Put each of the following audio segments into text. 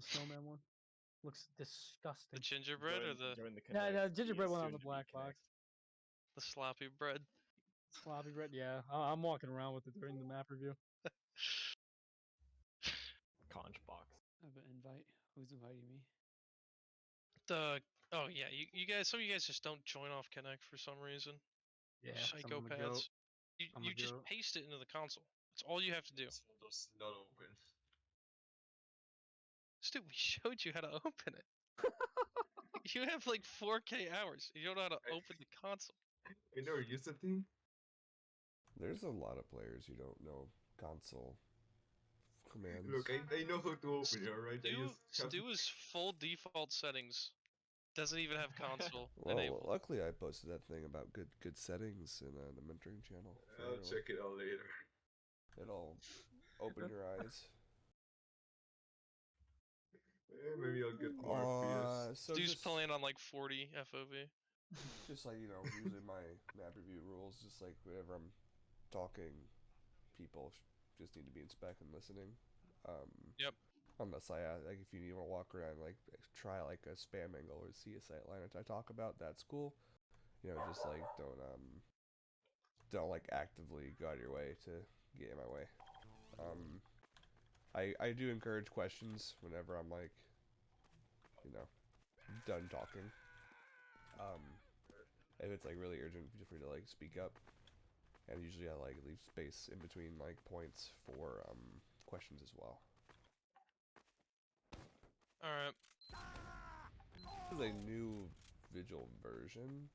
snowman one. Looks disgusting. The gingerbread or the Join the No, Connect, gingerbread the one on the soon-to-be black Connect. box. the sloppy bread? Sloppy bread, yeah. I'm walking around with it during the map review. Conch box. I have an invite. Who's inviting me? Oh yeah, you guys. Some of you guys just don't join off Connect for some reason. Yeah, I'm a goat. Psychopaths. I'm a You just goat. paste it into the console. That's all you have to do. Just not open. Stu, we showed you how to open it. You have like 4K hours. You don't know how to open the console. I never used the thing. There's a lot of players who don't know console commands. Look, I know how to open it, alright? Stu is full default settings. Doesn't even have console Well, enabled. luckily I posted that thing about good settings in the mentoring channel. for I'll everyone. check it out later. It'll open your eyes. Maybe I'll get more FPS. So Stu's just, playing on like 40 FOV. just like, using my map review rules, just like whenever I'm talking, people just need to be in spec and listening. Yep. Unless like if you want to walk around, like try like a spam angle or see a sight line I talk about, that's cool. Just like don't like actively go out of your way to get in my way. I do encourage questions whenever I'm like, done talking. If it's like really urgent, feel free to like speak up. And usually I like leave space in between like points for questions as well. Alright. This is a new Vigil version.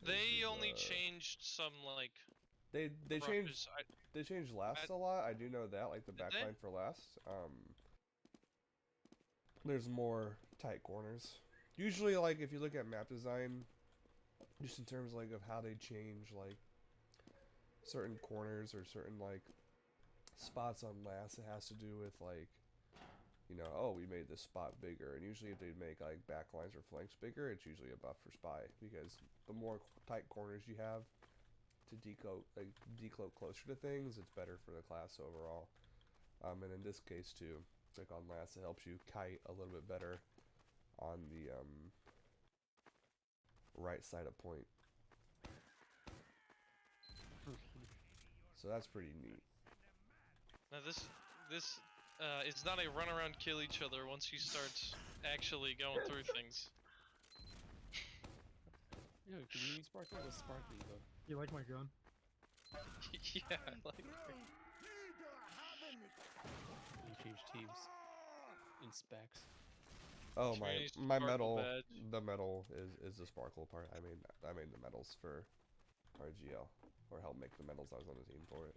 They only changed some like They changed brushes. they changed last a lot. I do know that, like the Did they? backline for last. There's more tight corners. Usually, like if you look at map design, just in terms like of how they change like certain corners or certain like spots on last, it has to do with like, oh, we made this spot bigger. And usually if they make like backlines or flanks bigger, it's usually a buff for spy, because the more tight corners you have to decloak closer to things, it's better for the class overall. And in this case too, like on last, it helps you kite a little bit better on the right side of point. So that's pretty neat. Now this it's not a run around kill each other once you start actually going through things. Yo, can you use sparkly? What's sparkly though? You like my gun? Yeah, like You change teams in specs. Oh, Trinity's my sparkle medal, badge. the medal is the sparkle part. I made the medals for RGL, or helped make the medals. I was on the team for it.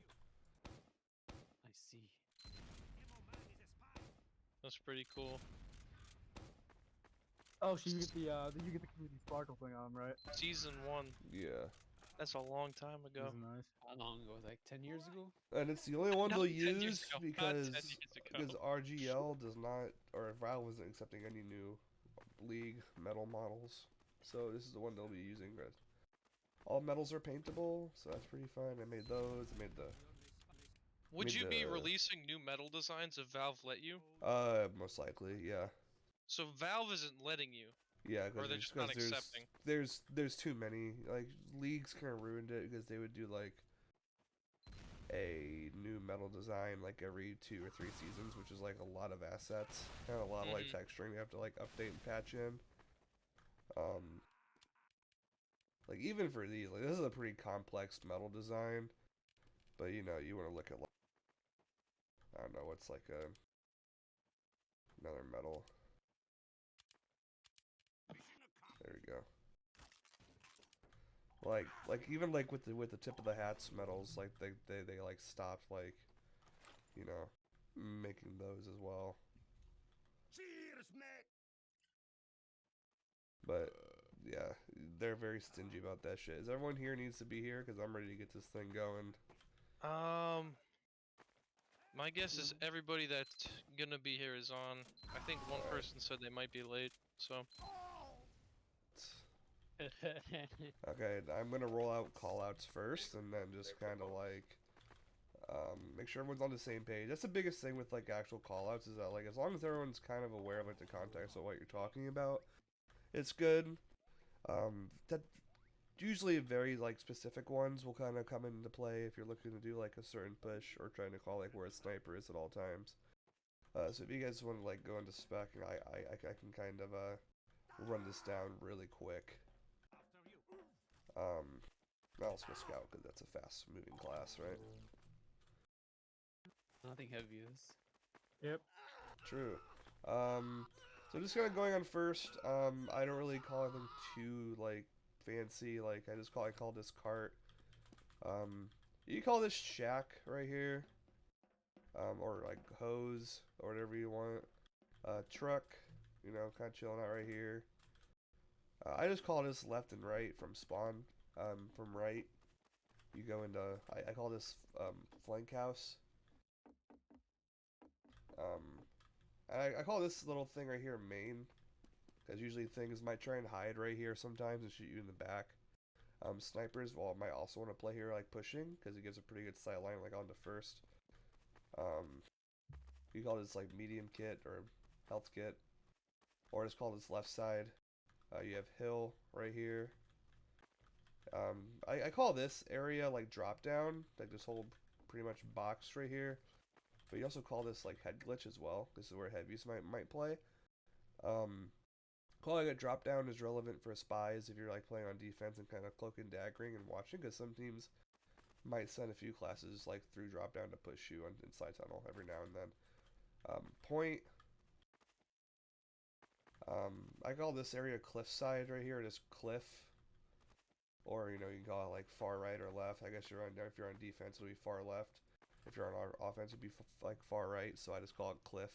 I see. that's pretty cool. Oh, so you get the community sparkle thing on, right? Season 1. Yeah, That's a long time ago. That's nice. How long ago? Like 10 years ago? and it's the only one Not they'll 10 years use ago, not because 10 years ago. RGL does not, or Valve wasn't accepting any new League medal models. So this is the one they'll be using. But all medals are paintable, so that's pretty fun. I made those. I made the. Would you be the- releasing new medal designs if Valve let you? Most likely, yeah. So Valve isn't letting you. Yeah, Or they're just not accepting. there's too many. Like leagues kind of ruined it because they would do like a new metal design like every 2 or 3 seasons, which is like a lot of assets and a lot of like texturing you have to like update and patch in. Like even for these, like this is a pretty complex metal design, but you want to look at like, I don't know what's like another metal. There we go. Like even like with the tip of the hats medals, like they like stopped like, making those as well. Cheers, mate. But yeah, they're very stingy about that shit. Is everyone here needs to be here? Because I'm ready to get this thing going. My guess is everybody that's gonna be here is on. I think one person said they might be late, so. Okay, I'm gonna roll out callouts first, and then just kind of like Make sure everyone's on the same page. That's the biggest thing with like actual callouts is that like as long as everyone's kind of aware of like the context of what you're talking about, it's good. That usually very like specific ones will kind of come into play if you're looking to do like a certain push or trying to call like where a sniper is at all times. So if you guys want to like go into spec, I can kind of run this down really quick. I'll just go scout because that's a fast moving class, right? Nothing heavy is. Yep. True. So just kind of going on first. I don't really call anything too like fancy. Like I call this cart. You call this shack right here. Or like hose or whatever you want. Truck. You know, kind of chilling out right here. I just call this left and right from spawn. From right, you go into. I call this flank house. I call this little thing right here main, because usually things might try and hide right here sometimes and shoot you in the back. Snipers, well, might also want to play here like pushing, because it gives a pretty good sight line like on the first. You call this like medium kit or health kit, or just call this left side. You have hill right here. I call this area like drop down, like this whole pretty much box right here. But you also call this like head glitch as well. This is where heavies might play. Calling it drop down is relevant for spies if you're like playing on defense and kind of cloak and daggering and watching, because some teams might send a few classes like through drop down to push you on inside tunnel every now and then. Point. I call this area cliffside right here, just cliff. Or you know, you can call it like far right or left. I guess if you're on defense, it'll be far left. If you're on our offense, it'd be like far right. So I just call it cliff.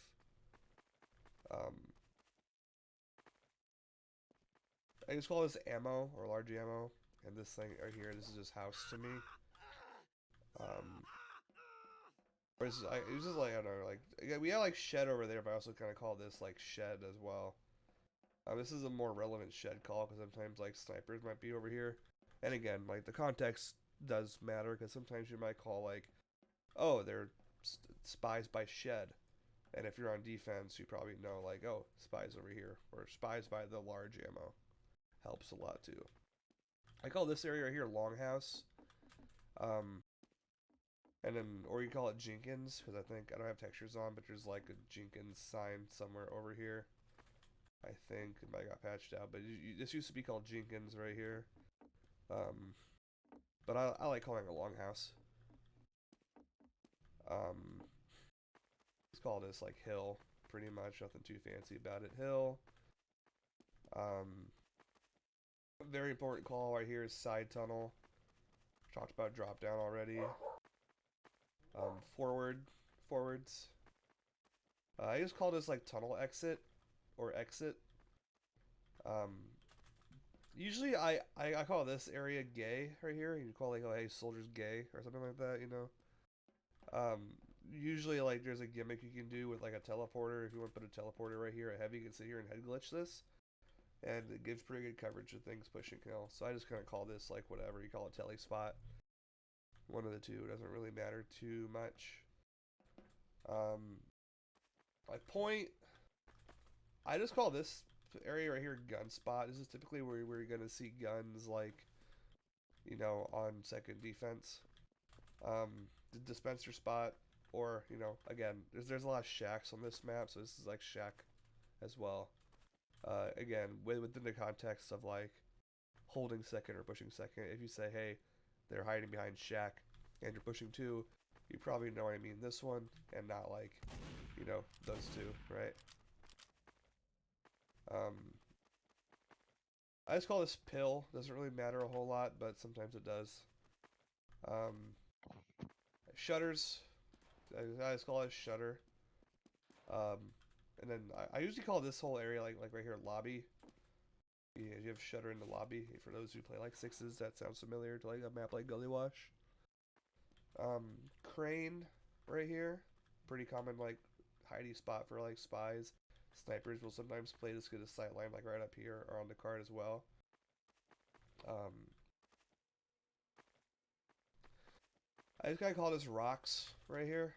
I just call this ammo or large ammo, and this thing right here, this is just house to me. It's just like I don't know, like we have like shed over there, but I also kind of call this like shed as well. This is a more relevant shed call because sometimes like snipers might be over here, and again, like the context does matter because sometimes you might call like, oh, they're spies by shed, and if you're on defense, you probably know like, oh, spies over here or spies by the large ammo. Helps a lot too. I call this area right here Longhouse. And then, or you call it Jenkins, because I don't have textures on, but there's like a Jenkins sign somewhere over here. I think it might got patched out, but this used to be called Jenkins right here. But I like calling it Longhouse. Let's call this like Hill, pretty much, nothing too fancy about it. Hill. Very important call right here is side tunnel. Talked about drop down already. Forwards. I just call this like tunnel exit or exit. Usually I call this area gay right here. You call like, oh hey, soldiers gay or something like that, you know. Usually like there's a gimmick you can do with like a teleporter. If you want to put a teleporter right here, a heavy can sit here and head glitch this. And it gives pretty good coverage of things pushing hill. So I just kind of call this like whatever. You call it tele spot. One of the two. It doesn't really matter too much. My point. I just call this area right here gun spot. This is typically where you're going to see guns like, you know, on second defense. The dispenser spot. Or, you know, again, there's a lot of shacks on this map. So this is like shack as well. Again, within the context of like holding second or pushing second, if you say, hey, they're hiding behind shack and you're pushing two, you probably know I mean this one and not like, you know, those two, right? I just call this pill. Doesn't really matter a whole lot, but sometimes it does. Shutters. I just call it shutter. And then I usually call this whole area like right here lobby. Yeah, you have shutter in the lobby. For those who play like sixes, that sounds familiar to like a map like Gully Wash. Crane right here, pretty common like hidey spot for like spies. Snipers will sometimes play this good a sight line like right up here or on the card as well. I just kind of call this rocks right here.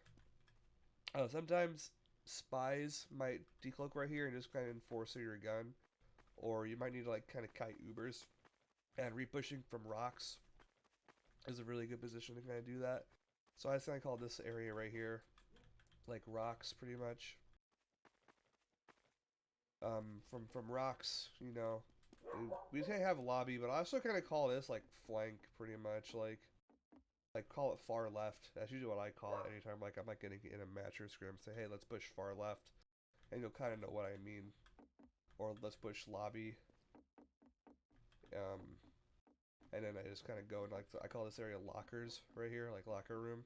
Sometimes spies might decloak right here and just kind of enforce your gun, or you might need to like kind of kite Ubers, and repushing from rocks is a really good position to kind of do that. So I just kind of call this area right here like rocks, pretty much. From rocks, you know, we say have a lobby, but I also kind of call this like flank, pretty much, like call it far left. That's usually what I call it anytime like I'm like getting in a match or scrim. Say, hey, let's push far left, and you'll kind of know what I mean. Or let's push lobby. And then I just kind of go and like I call this area lockers right here, like locker room.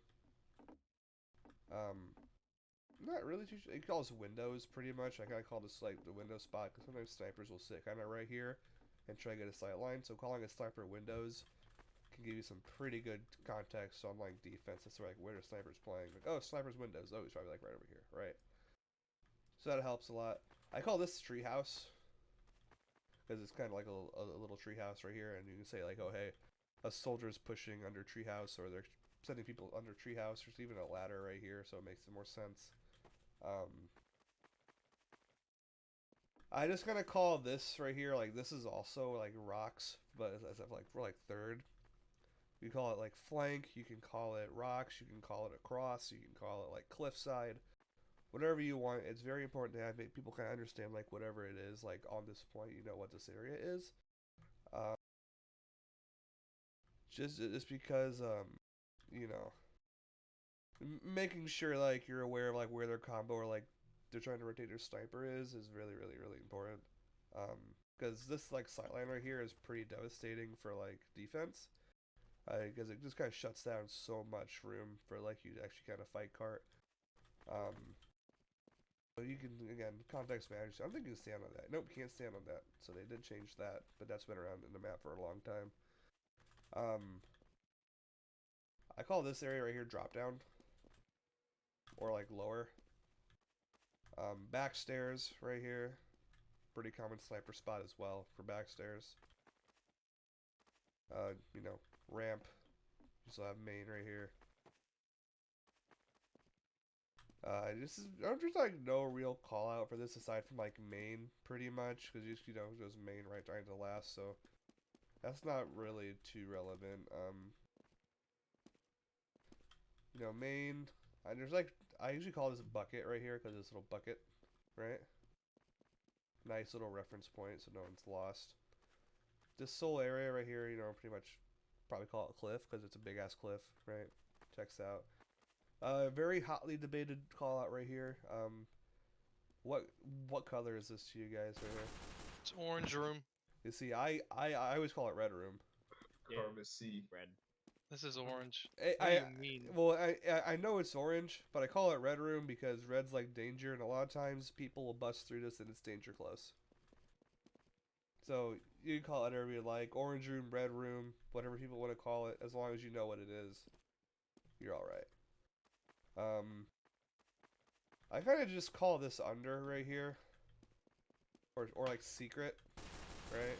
Not really too. It calls windows pretty much. I kind of call this like the window spot because sometimes snipers will sit kind of right here and try to get a sight line. So calling a sniper windows can give you some pretty good context on like defense. It's like where the sniper's playing. Like, oh, sniper's windows. Oh, he's probably like right over here, right? So that helps a lot. I call this treehouse because it's kind of like a little treehouse right here, and you can say like, oh hey, a soldier's pushing under treehouse, or they're sending people under treehouse. There's even a ladder right here, so it makes more sense. I just kind of call this right here, like this is also like rocks, but as if like we're like third. You call it like flank, you can call it rocks, you can call it across, you can call it like cliffside, whatever you want. It's very important to have people kind of understand like whatever it is, like on this point, you know what this area is. Just because, you know, making sure like you're aware of like where their combo or like they're trying to rotate their sniper is really really important. Because this like sightline right here is pretty devastating for like defense. Because it just kind of shuts down so much room for like you to actually kind of fight cart. But you can again context manage. I don't think you can stand on that. Nope, you can't stand on that. So they did change that, but that's been around in the map for a long time. I call this area right here drop down. Or like lower. Backstairs right here. Pretty common sniper spot as well for backstairs. You know, ramp. You still have main right here. This is I'm just like no real call out for this aside from like main pretty much because you know it goes main right down to the last, so that's not really too relevant. You know, main. There's like I usually call this a bucket right here because this little bucket, right? Nice little reference point so no one's lost. This whole area right here, you know, pretty much probably call it a cliff because it's a big ass cliff, right? Checks out. Very hotly debated call out right here. What color is this to you guys right here? It's orange room. You see, I always call it red room. Pharmacy. Red. This is orange. What do you mean? Well, I know it's orange, but I call it red room because red's like danger, and a lot of times people will bust through this and it's danger close. So you can call it whatever you like, orange room, red room, whatever people want to call it, as long as you know what it is, you're all right. I kind of just call this under right here, or like secret, right?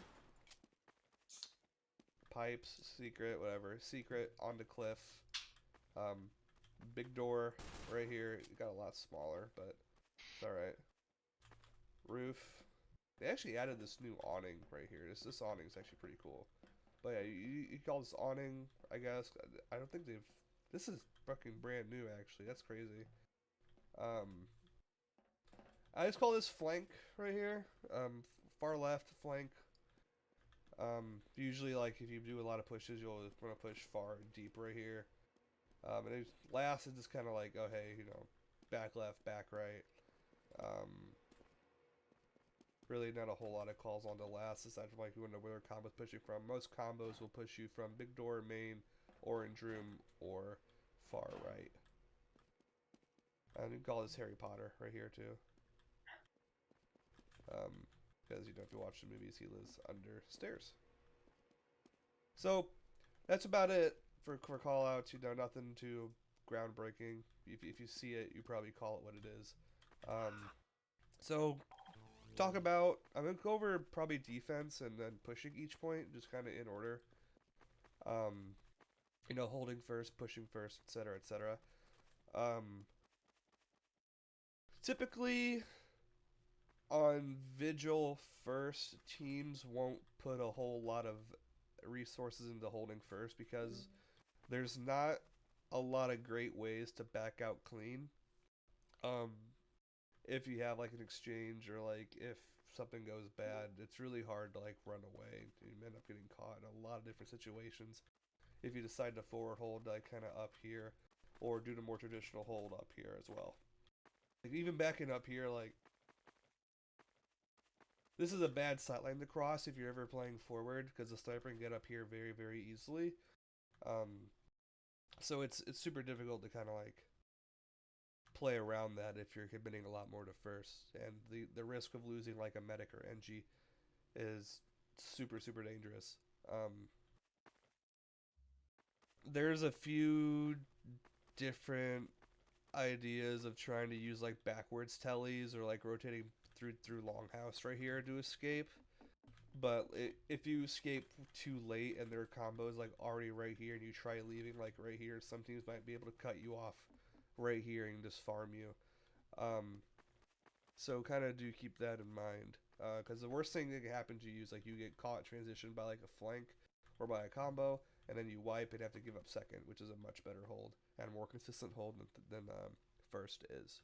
Pipes, secret, whatever. Secret, on the cliff. Big door right here. It got a lot smaller, but it's alright. Roof. They actually added this new awning right here. This awning is actually pretty cool. But yeah, you call this awning, I guess. I don't think they've... This is fucking brand new, actually. That's crazy. I just call this flank right here. Far left flank. Usually, like, if you do a lot of pushes, you'll want to push far and deep right here. And then last is just kind of like, oh, hey, you know, back left, back right. Really not a whole lot of calls on the last, aside from, like, you know where their combo's pushing from. Most combos will push you from big door, main, orange room, or far right. And you can call this Harry Potter right here, too. Because you don't have to watch the movies, he lives under stairs. So that's about it for call outs. You know, nothing too groundbreaking. If you see it, you probably call it what it is. So talk about, I'm gonna go over probably defense and then pushing each point, just kind of in order. you know, holding first, pushing first, etc., etc. Um, Typically, on Vigil first, teams won't put a whole lot of resources into holding first because there's not a lot of great ways to back out clean. Um, if you have like an exchange or like if something goes bad, it's really hard to like run away. You end up getting caught in a lot of different situations. If you decide to forward hold like kind of up here, or do the more traditional hold up here as well. Like even backing up here, like this is a bad sight line to cross if you're ever playing forward because the sniper can get up here very, very easily. So it's super difficult to kind of like play around that if you're committing a lot more to first, and the risk of losing like a medic or NG is super, super dangerous. There's a few different ideas of trying to use like backwards tellies or like rotating through longhouse right here to escape, but if you escape too late and their combo is like already right here and you try leaving like right here, some teams might be able to cut you off right here and just farm you. So kind of do keep that in mind, because the worst thing that can happen to you is like you get caught transitioned by like a flank or by a combo, and then you wipe and have to give up second, which is a much better hold and more consistent hold than first is.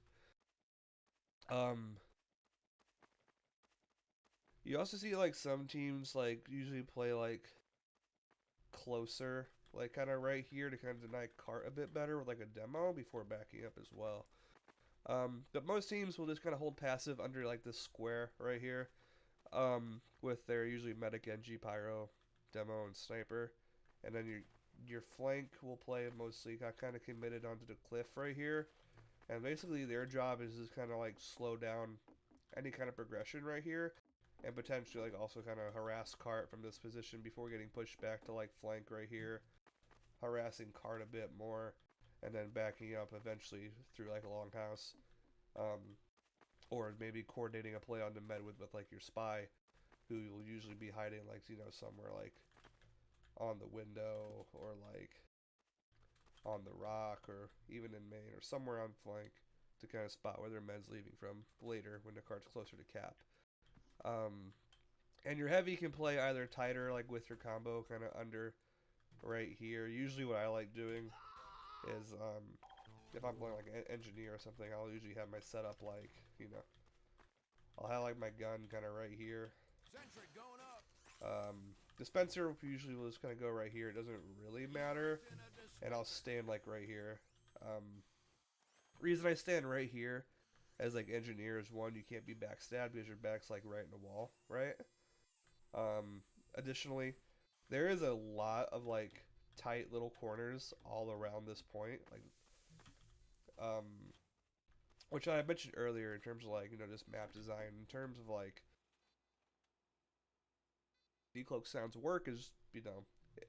You also see like some teams like usually play like closer, like kind of right here to kind of deny cart a bit better with like a demo before backing up as well. But most teams will just kind of hold passive under like this square right here, with their usually medic, NG, pyro, demo, and sniper, and then your flank will play mostly kind of committed onto the cliff right here, and basically their job is just kind of like slow down any kind of progression right here, and potentially like also kind of harass cart from this position before getting pushed back to like flank right here, harassing cart a bit more, and then backing up eventually through like a longhouse, or maybe coordinating a play on the med with like your spy, who will usually be hiding like, you know, somewhere like on the window or like on the rock or even in main or somewhere on flank to kind of spot where their med's leaving from later when the cart's closer to cap. And your heavy can play either tighter like with your combo kind of under right here. Usually what I like doing is if I'm playing like an engineer or something, I'll usually have my setup like, you know, I'll have like my gun kind of right here. Sentry going up. Dispenser usually will just kind of go right here. It doesn't really matter. And I'll stand like right here. Reason I stand right here as like engineer is one, you can't be backstabbed because your back's like right in the wall, right? Additionally, there is a lot of like tight little corners all around this point, like which I mentioned earlier in terms of like, you know, just map design, in terms of like decloak sounds work is, you know,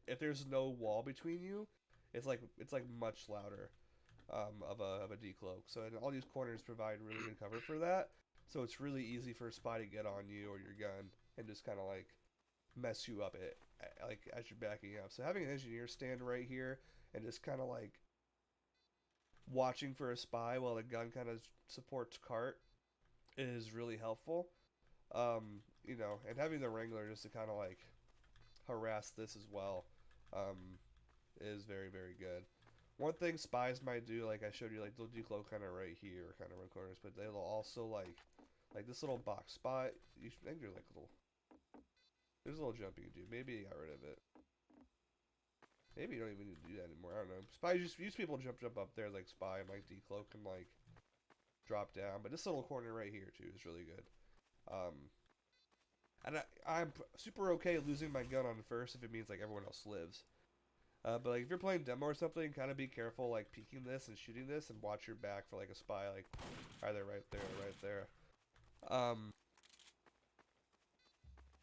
if there's no wall between you, it's like much louder of a decloak. So and all these corners provide really good cover for that. So it's really easy for a spy to get on you or your gun and just kind of like mess you up like as you're backing up. So having an engineer stand right here and just kind of like watching for a spy while the gun kind of supports cart is really helpful. You know, and having the Wrangler just to kind of like harass this as well is very, very good. One thing spies might do, like I showed you, like they'll decloak kind of right here, kind of around corners, but they'll also like this little box spot. I think there's like there's a little jump you can do. Maybe you got rid of it. Maybe you don't even need to do that anymore. I don't know. Spies use people jump up there like spy and like decloak and like drop down, but this little corner right here too is really good. And I'm super okay losing my gun on first if it means like everyone else lives. But like if you're playing demo or something, kind of be careful like peeking this and shooting this, and watch your back for like a spy like either right there or right there.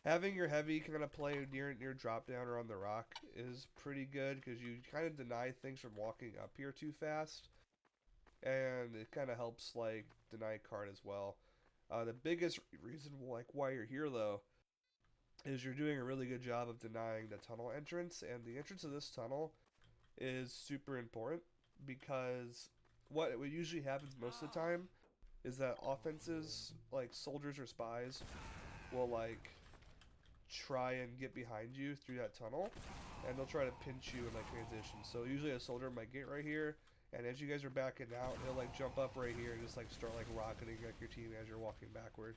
Having your heavy kind of play near drop down or on the rock is pretty good because you kind of deny things from walking up here too fast, and it kind of helps like deny card as well. The biggest reason like why you're here though is you're doing a really good job of denying the tunnel entrance, and the entrance of this tunnel is super important because what usually happens most of the time is that offenses like soldiers or spies will like try and get behind you through that tunnel, and they'll try to pinch you in like transition. So usually a soldier might get right here, and as you guys are backing out, he'll like jump up right here and just like start like rocketing like your team as you're walking backward.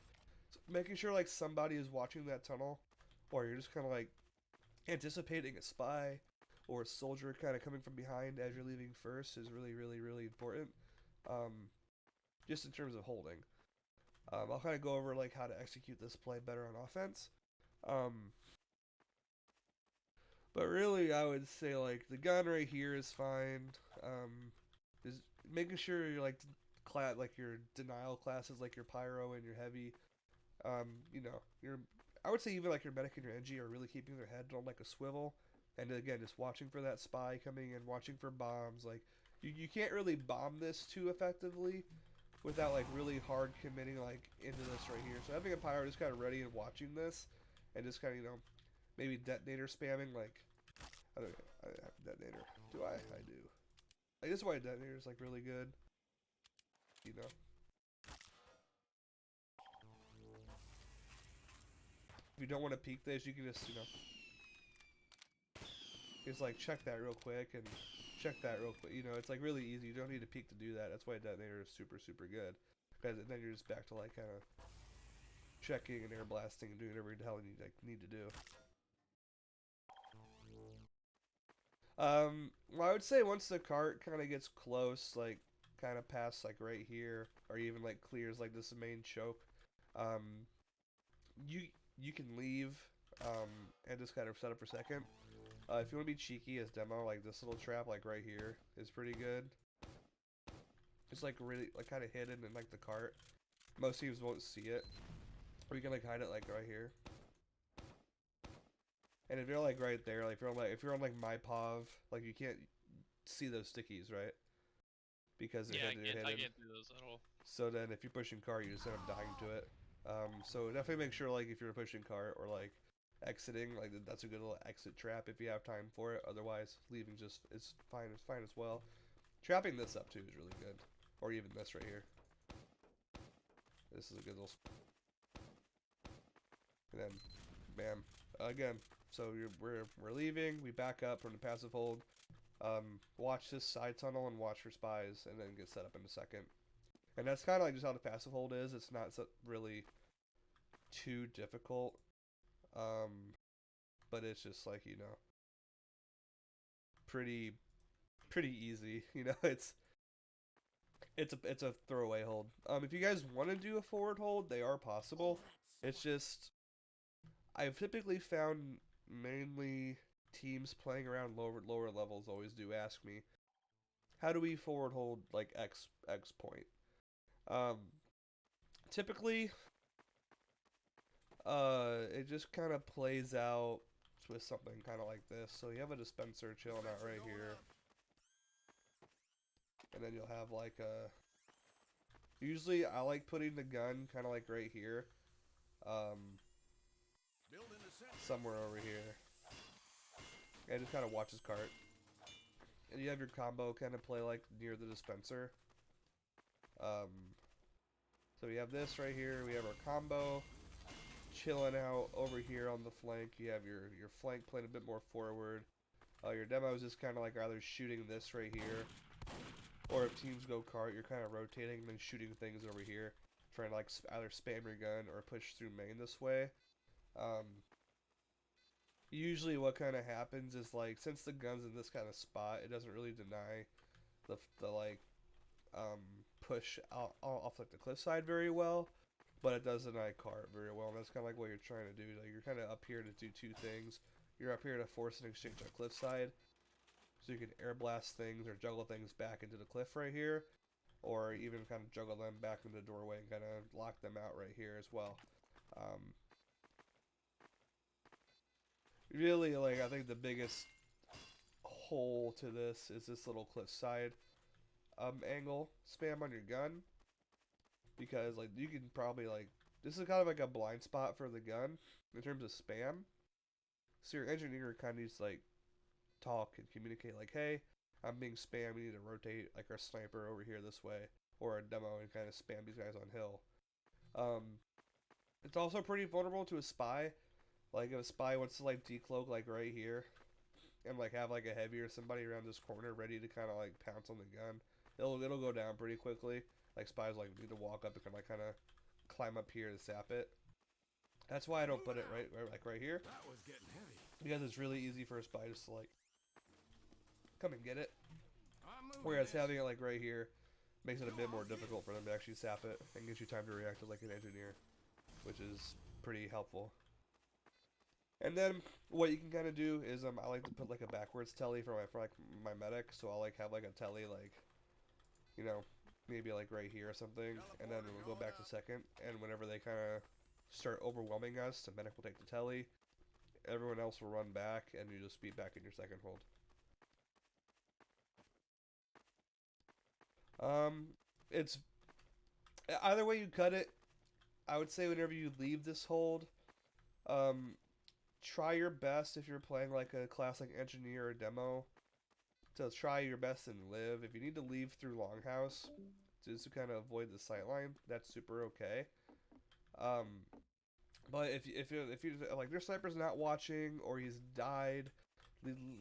So making sure like somebody is watching that tunnel, or you're just kind of like anticipating a spy or a soldier kind of coming from behind as you're leaving first is really, really, really important. Just in terms of holding. I'll kind of go over like how to execute this play better on offense. But really, I would say like the gun right here is fine. Is making sure you're like like your denial classes, like your pyro and your heavy. Your I would say even like your medic and your NG are really keeping their head on like a swivel, and again just watching for that spy coming in, watching for bombs. Like you can't really bomb this too effectively without like really hard committing like into this right here. So having a pyro just kind of ready and watching this, and just kind of maybe detonator spamming like I don't know, I have a detonator. Do I? I do. Like this is why a detonator is like really good. If you don't want to peek this, you can just just like check that real quick and check that real quick. It's like really easy. You don't need to peek to do that. That's why a detonator is super, super good. Because then you're just back to like kind of checking and air blasting and doing whatever the hell you need to do. Well, I would say once the cart kind of gets close, like kind of past like right here, or even like clears like this main choke, you can leave and just kind of set up for a second. If you want to be cheeky as demo, like this little trap like right here is pretty good. It's like really like kind of hidden in like the cart. Most teams won't see it. Or you can like hide it like right here. And if you're like right there, like if you're on like my POV, like you can't see those stickies, right? Because they're hidden. I can't do those at all. So then if you're pushing cart, you just end up dying to it. So definitely make sure like if you're pushing cart or like exiting, like that's a good little exit trap if you have time for it. Otherwise, leaving just is fine. It's fine as well. Trapping this up too is really good, or even this right here. This is a good little. And then, bam, again. So we're leaving. We back up from the passive hold. Watch this side tunnel and watch for spies, and then get set up in a second. And that's kind of like just how the passive hold is. It's not really too difficult. But it's just like, pretty easy. It's a throwaway hold. If you guys want to do a forward hold, they are possible. It's just I've typically found mainly teams playing around lower levels always do ask me, how do we forward hold like X point? Typically it just kind of plays out with something kind of like this. So you have a dispenser chilling out right here, and then you'll have like usually I like putting the gun kind of like right here, somewhere over here, and just kind of watch his cart. And you have your combo kind of play like near the dispenser. So we have this right here. We have our combo chilling out over here on the flank. You have your flank playing a bit more forward. Your demo is just kind of like either shooting this right here, or if teams go cart, you're kind of rotating and then shooting things over here, trying to like either spam your gun or push through main this way. Usually what kind of happens is like, since the gun's in this kind of spot, it doesn't really deny the like push off like the cliff side very well, but it does deny cart very well, and that's kind of like what you're trying to do. Like, you're kind of up here to do two things. You're up here to force an exchange on cliff side, so you can air blast things or juggle things back into the cliff right here, or even kind of juggle them back into the doorway and kind of lock them out right here as well. Really, like, I think the biggest hole to this is this little cliff side angle spam on your gun, because like you can probably like, this is kind of like a blind spot for the gun in terms of spam. So your engineer kind of needs to like talk and communicate like, hey, I'm being spammed, we need to rotate like our sniper over here this way, or a demo, and kind of spam these guys on hill. It's also pretty vulnerable to a spy. Like if a spy wants to like decloak like right here, and like have like a heavy or somebody around this corner ready to kind of like pounce on the gun, it'll go down pretty quickly. Like spies like need to walk up and kind of climb up here to sap it. That's why I don't put it right here, That was getting heavy. because it's really easy for a spy just to like come and get it. I'm moving. Whereas this. having it like right here makes it a bit more difficult for them to actually sap it, and gives you time to react to like an engineer, which is pretty helpful. And then what you can kind of do is I like to put like a backwards telly for my medic, so I'll like have like a telly like, you know, maybe like right here or something, and then we'll go back to second, and whenever they kind of start overwhelming us, the medic will take the telly, everyone else will run back, and you just be back in your second hold. It's either way you cut it. I would say whenever you leave this hold, try your best if you're playing like a classic engineer or demo to try your best and live. If you need to leave through Longhouse just to kind of avoid the sightline, that's super okay. But if you like your sniper's not watching or he's died,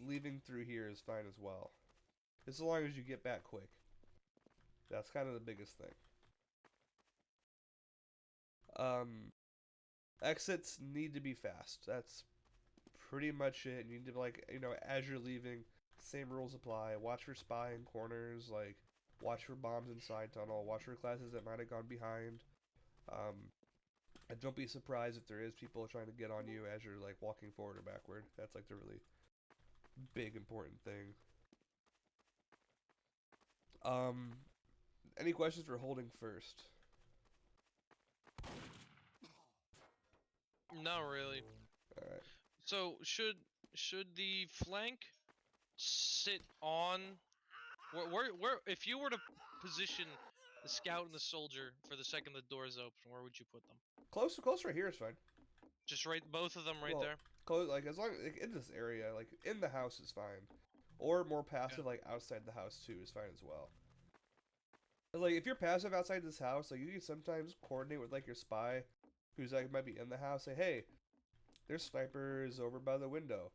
leaving through here is fine as well, as long as you get back quick. That's kind of the biggest thing. Exits need to be fast. That's pretty much it. You need to, like, you know, as you're leaving, same rules apply. Watch for spy in corners, like, watch for bombs inside tunnel, watch for classes that might have gone behind. And don't be surprised if there is people trying to get on you as you're, like, walking forward or backward. That's, like, the really big, important thing. Any questions for holding first? Not really. Alright. So should the flank sit on where if you were to position the scout and the soldier for the second the doors open, where would you put them? Close right here is fine. Just right, both of them right Well, there. Close, like, as long like, in this area, like in the house is fine, or more passive, like outside the house too is fine as well. But, like if you're passive outside this house, like you can sometimes coordinate with like your spy, who's like might be in the house. Say, hey, there's snipers over by the window,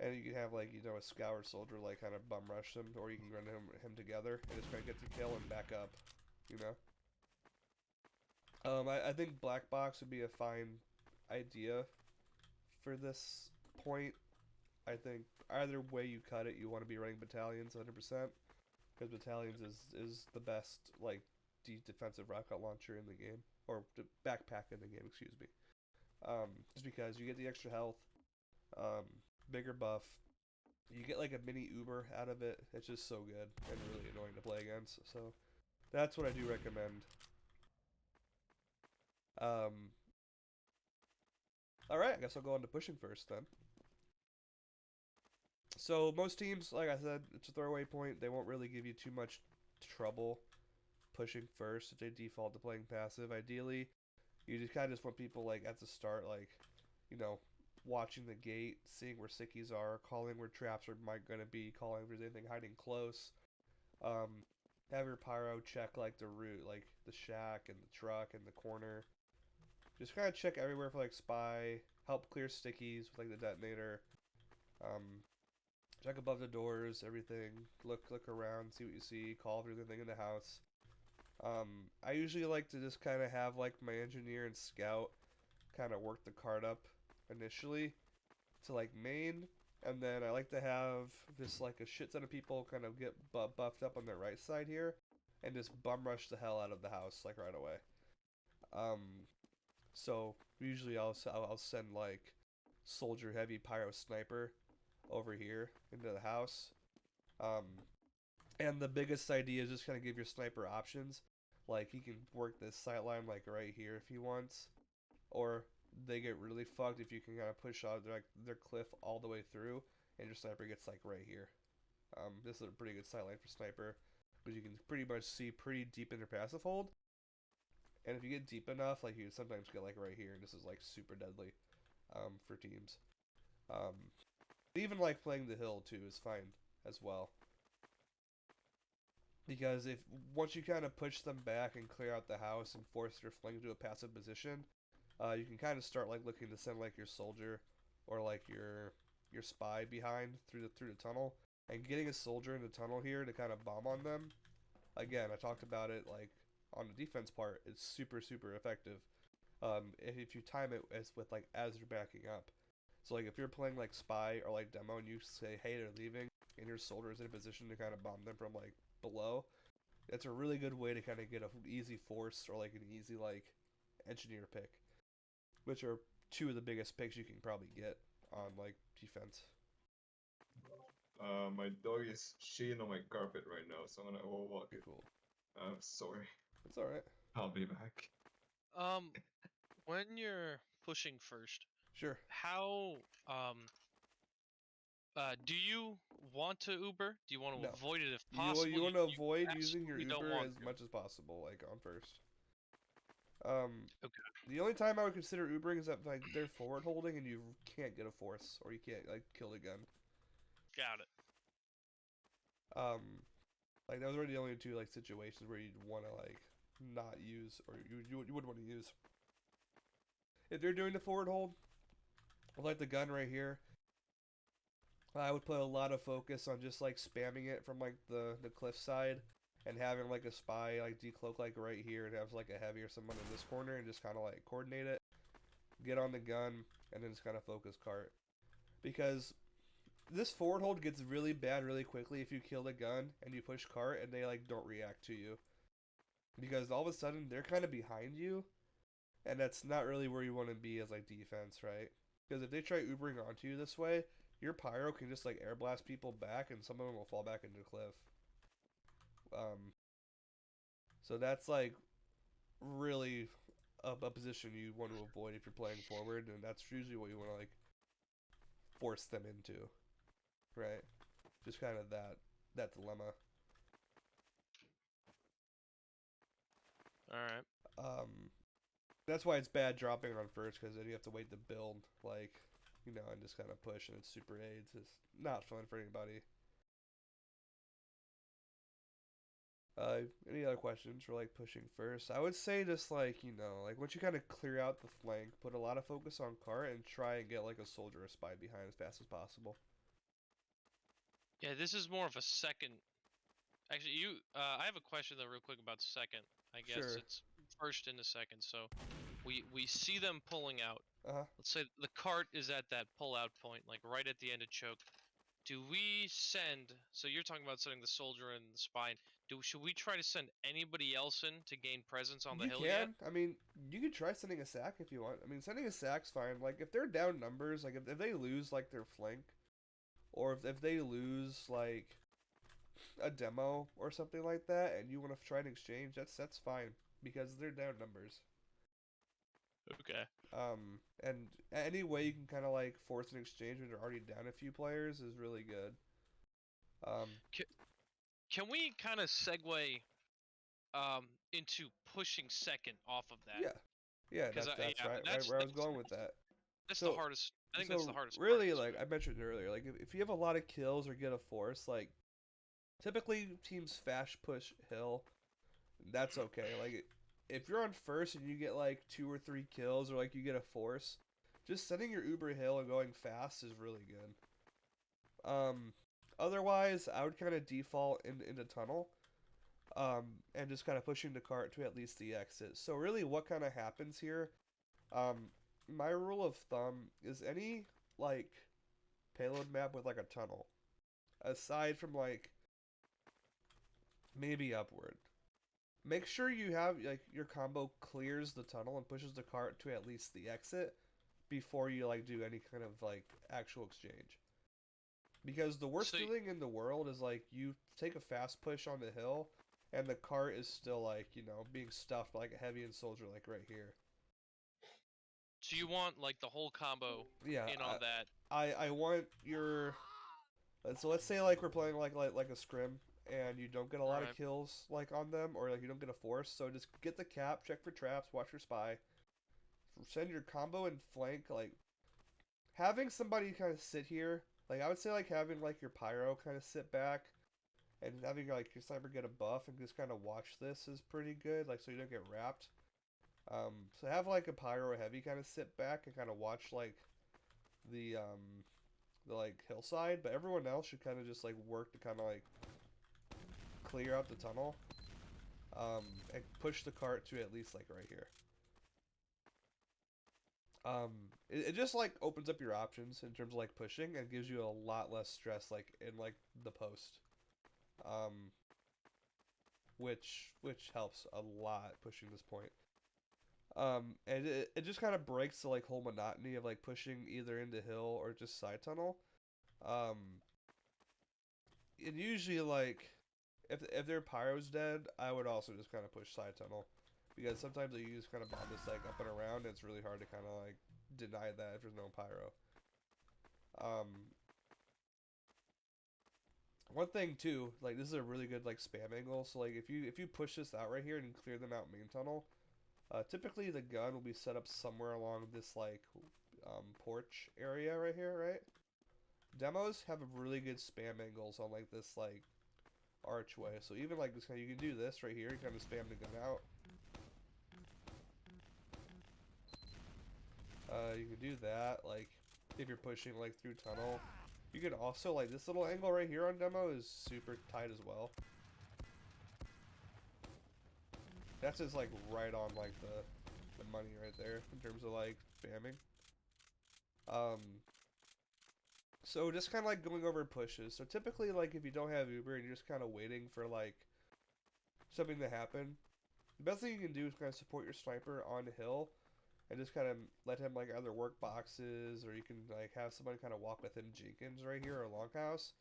and you can have like, you know, a scout or soldier like kind of bum rush them, or you can run him together and just kind of get the kill and back up, you know. I think black box would be a fine idea for this point. I think either way you cut it, you want to be running battalions 100%, because battalions is the best like defensive rocket launcher in the game, or the backpack in the game, excuse me. Just because you get the extra health, bigger buff, you get like a mini Uber out of it. It's just so good and really annoying to play against. So that's what I do recommend. Alright, I guess I'll go on to pushing first then. So most teams, like I said, it's a throwaway point. They won't really give you too much trouble pushing first if they default to playing passive. Ideally, you just kind of just want people like at the start, like, you know, watching the gate, seeing where sickies are, calling where traps are gonna be, calling if there's anything hiding close. Have your pyro check like the route, like the shack and the truck and the corner. Just kind of check everywhere for like spy, help clear stickies with like the detonator. Check above the doors, everything. Look around, see what you see. Call if there's anything in the house. I usually like to just kind of have like my engineer and scout kind of work the card up initially to like main, and then I like to have just like a shit ton of people kind of get buffed up on their right side here, and just bum rush the hell out of the house like right away. So usually I'll send like soldier heavy pyro sniper over here into the house. And the biggest idea is just kind of give your sniper options. Like he can work this sightline like right here if he wants, or they get really fucked if you can kind of push out their cliff all the way through, and your sniper gets like right here. This is a pretty good sightline for sniper, because you can pretty much see pretty deep in their passive hold. And if you get deep enough, like you can sometimes get like right here, and this is like super deadly for teams. Even like playing the hill too is fine as well. Because if once you kind of push them back and clear out the house and force their flank to a passive position, you can kind of start like looking to send like your soldier or like your spy behind through the tunnel, and getting a soldier in the tunnel here to kind of bomb on them. Again, I talked about it like on the defense part. It's super effective. If you time it as you're backing up. So like if you're playing like spy or like demo and you say, hey, they're leaving, and your soldier is in a position to kind of bomb them from like below, it's a really good way to kind of get an easy force or like an easy like engineer pick, which are two of the biggest picks you can probably get on like defense. My dog is shitting on my carpet right now, so I'm gonna go walk it. Cool. I'm sorry. It's all right. I'll be back. When you're pushing first, Sure. how do you want to Uber? Do you want to No. avoid it if possible? You want to avoid using your absolutely don't Uber want as to. much as possible, like on first. Okay. The only time I would consider Ubering is that like they're forward holding and you can't get a force or you can't like kill the gun. Got it. Like those are the only two like situations where you'd want to like not use or you would want to use. If they're doing the forward hold, like the gun right here, I would put a lot of focus on just like spamming it from like the cliff side and having like a spy like decloak like right here and have like a heavy or someone in this corner and just kind of like coordinate it, get on the gun, and then just kind of focus cart. Because this forward hold gets really bad really quickly if you kill the gun and you push cart and they like don't react to you. Because all of a sudden they're kind of behind you, and that's not really where you want to be as like defense, right? Because if they try Ubering onto you this way, your pyro can just like air blast people back and some of them will fall back into the cliff. So that's like really a position you want to avoid if you're playing forward, and that's usually what you want to like force them into, right? Just kind of that dilemma. All right. That's why it's bad dropping on first, because then you have to wait to build, like, you know, and just kind of push, and it's super aids. It's not fun for anybody. Any other questions for like pushing first? I would say just like, you know, like once you kind of clear out the flank, put a lot of focus on cart and try and get like a soldier or spy behind as fast as possible. Yeah, this is more of a second. Actually, I have a question though, real quick about second. I guess Sure. it's first and a second. So, we see them pulling out. Uh-huh. Let's say the cart is at that pull out point, like right at the end of choke. Do we send? So you're talking about sending the soldier and the spine. Should we try to send anybody else in to gain presence on the You hill can. yet? I mean, you could try sending a sack if you want. I mean, sending a sack's fine. Like, if they're down numbers, like, if they lose, like, their flank, or if they lose, like, a demo or something like that, and you want to try and exchange, that's fine, because they're down numbers. Okay. And any way you can kind of, like, force an exchange when they're already down a few players is really good. Can we kind of segue into pushing second off of that? Yeah, that's right where I was going with that. That's So- the hardest. I think that's the hardest. Really, part of this like I mentioned earlier, like if you have a lot of kills or get a force, like typically teams fast push hill, that's okay. Like if you're on first and you get like 2 or 3 kills or like you get a force, just sending your Uber hill and going fast is really good. Otherwise, I would kind of default into tunnel, and just kind of pushing the cart to at least the exit. So really, what kind of happens here? My rule of thumb is any like payload map with like a tunnel, aside from like maybe upward, make sure you have like your combo clears the tunnel and pushes the cart to at least the exit before you like do any kind of like actual exchange. Because the worst feeling in the world is like you take a fast push on the hill and the cart is still like, you know, being stuffed by like a heavy and soldier like right here. So you want like the whole combo Yeah, in on that. I want your. So let's say like we're playing like a scrim and you don't get a lot of kills like on them, or like you don't get a force. So just get the cap, check for traps, watch your spy, send your combo and flank. Like having somebody kind of sit here, like I would say like having like your pyro kind of sit back and having like your sniper get a buff and just kind of watch this is pretty good, like so you don't get wrapped. So have like a pyro heavy kind of sit back and kind of watch like the like hillside, but everyone else should kind of just like work to kind of like clear out the tunnel, and push the cart to at least like right here. It just like opens up your options in terms of like pushing and gives you a lot less stress like in like the post, which helps a lot pushing this point. And it just kind of breaks the like whole monotony of like pushing either into hill or just side tunnel. And usually like if their pyro's dead, I would also just kind of push side tunnel, because sometimes you just kind of bomb this like up and around, and it's really hard to kind of like deny that if there's no pyro. One thing too, like this is a really good like spam angle. So like if you push this out right here and clear them out main tunnel, typically the gun will be set up somewhere along this like porch area right here, right? Demos have really good spam angles on like this like archway. So even like this kind, you can do this right here, you kind of spam the gun out. You can do that like if you're pushing like through tunnel. You can also like this little angle right here on demo is super tight as well. That's just like right on like the money right there in terms of like spamming. So just kind of like going over pushes. So typically like if you don't have Uber and you're just kind of waiting for like something to happen, the best thing you can do is kind of support your sniper on the hill and just kind of let him like either work boxes, or you can like have somebody kind of walk within Jenkins right here or Longhouse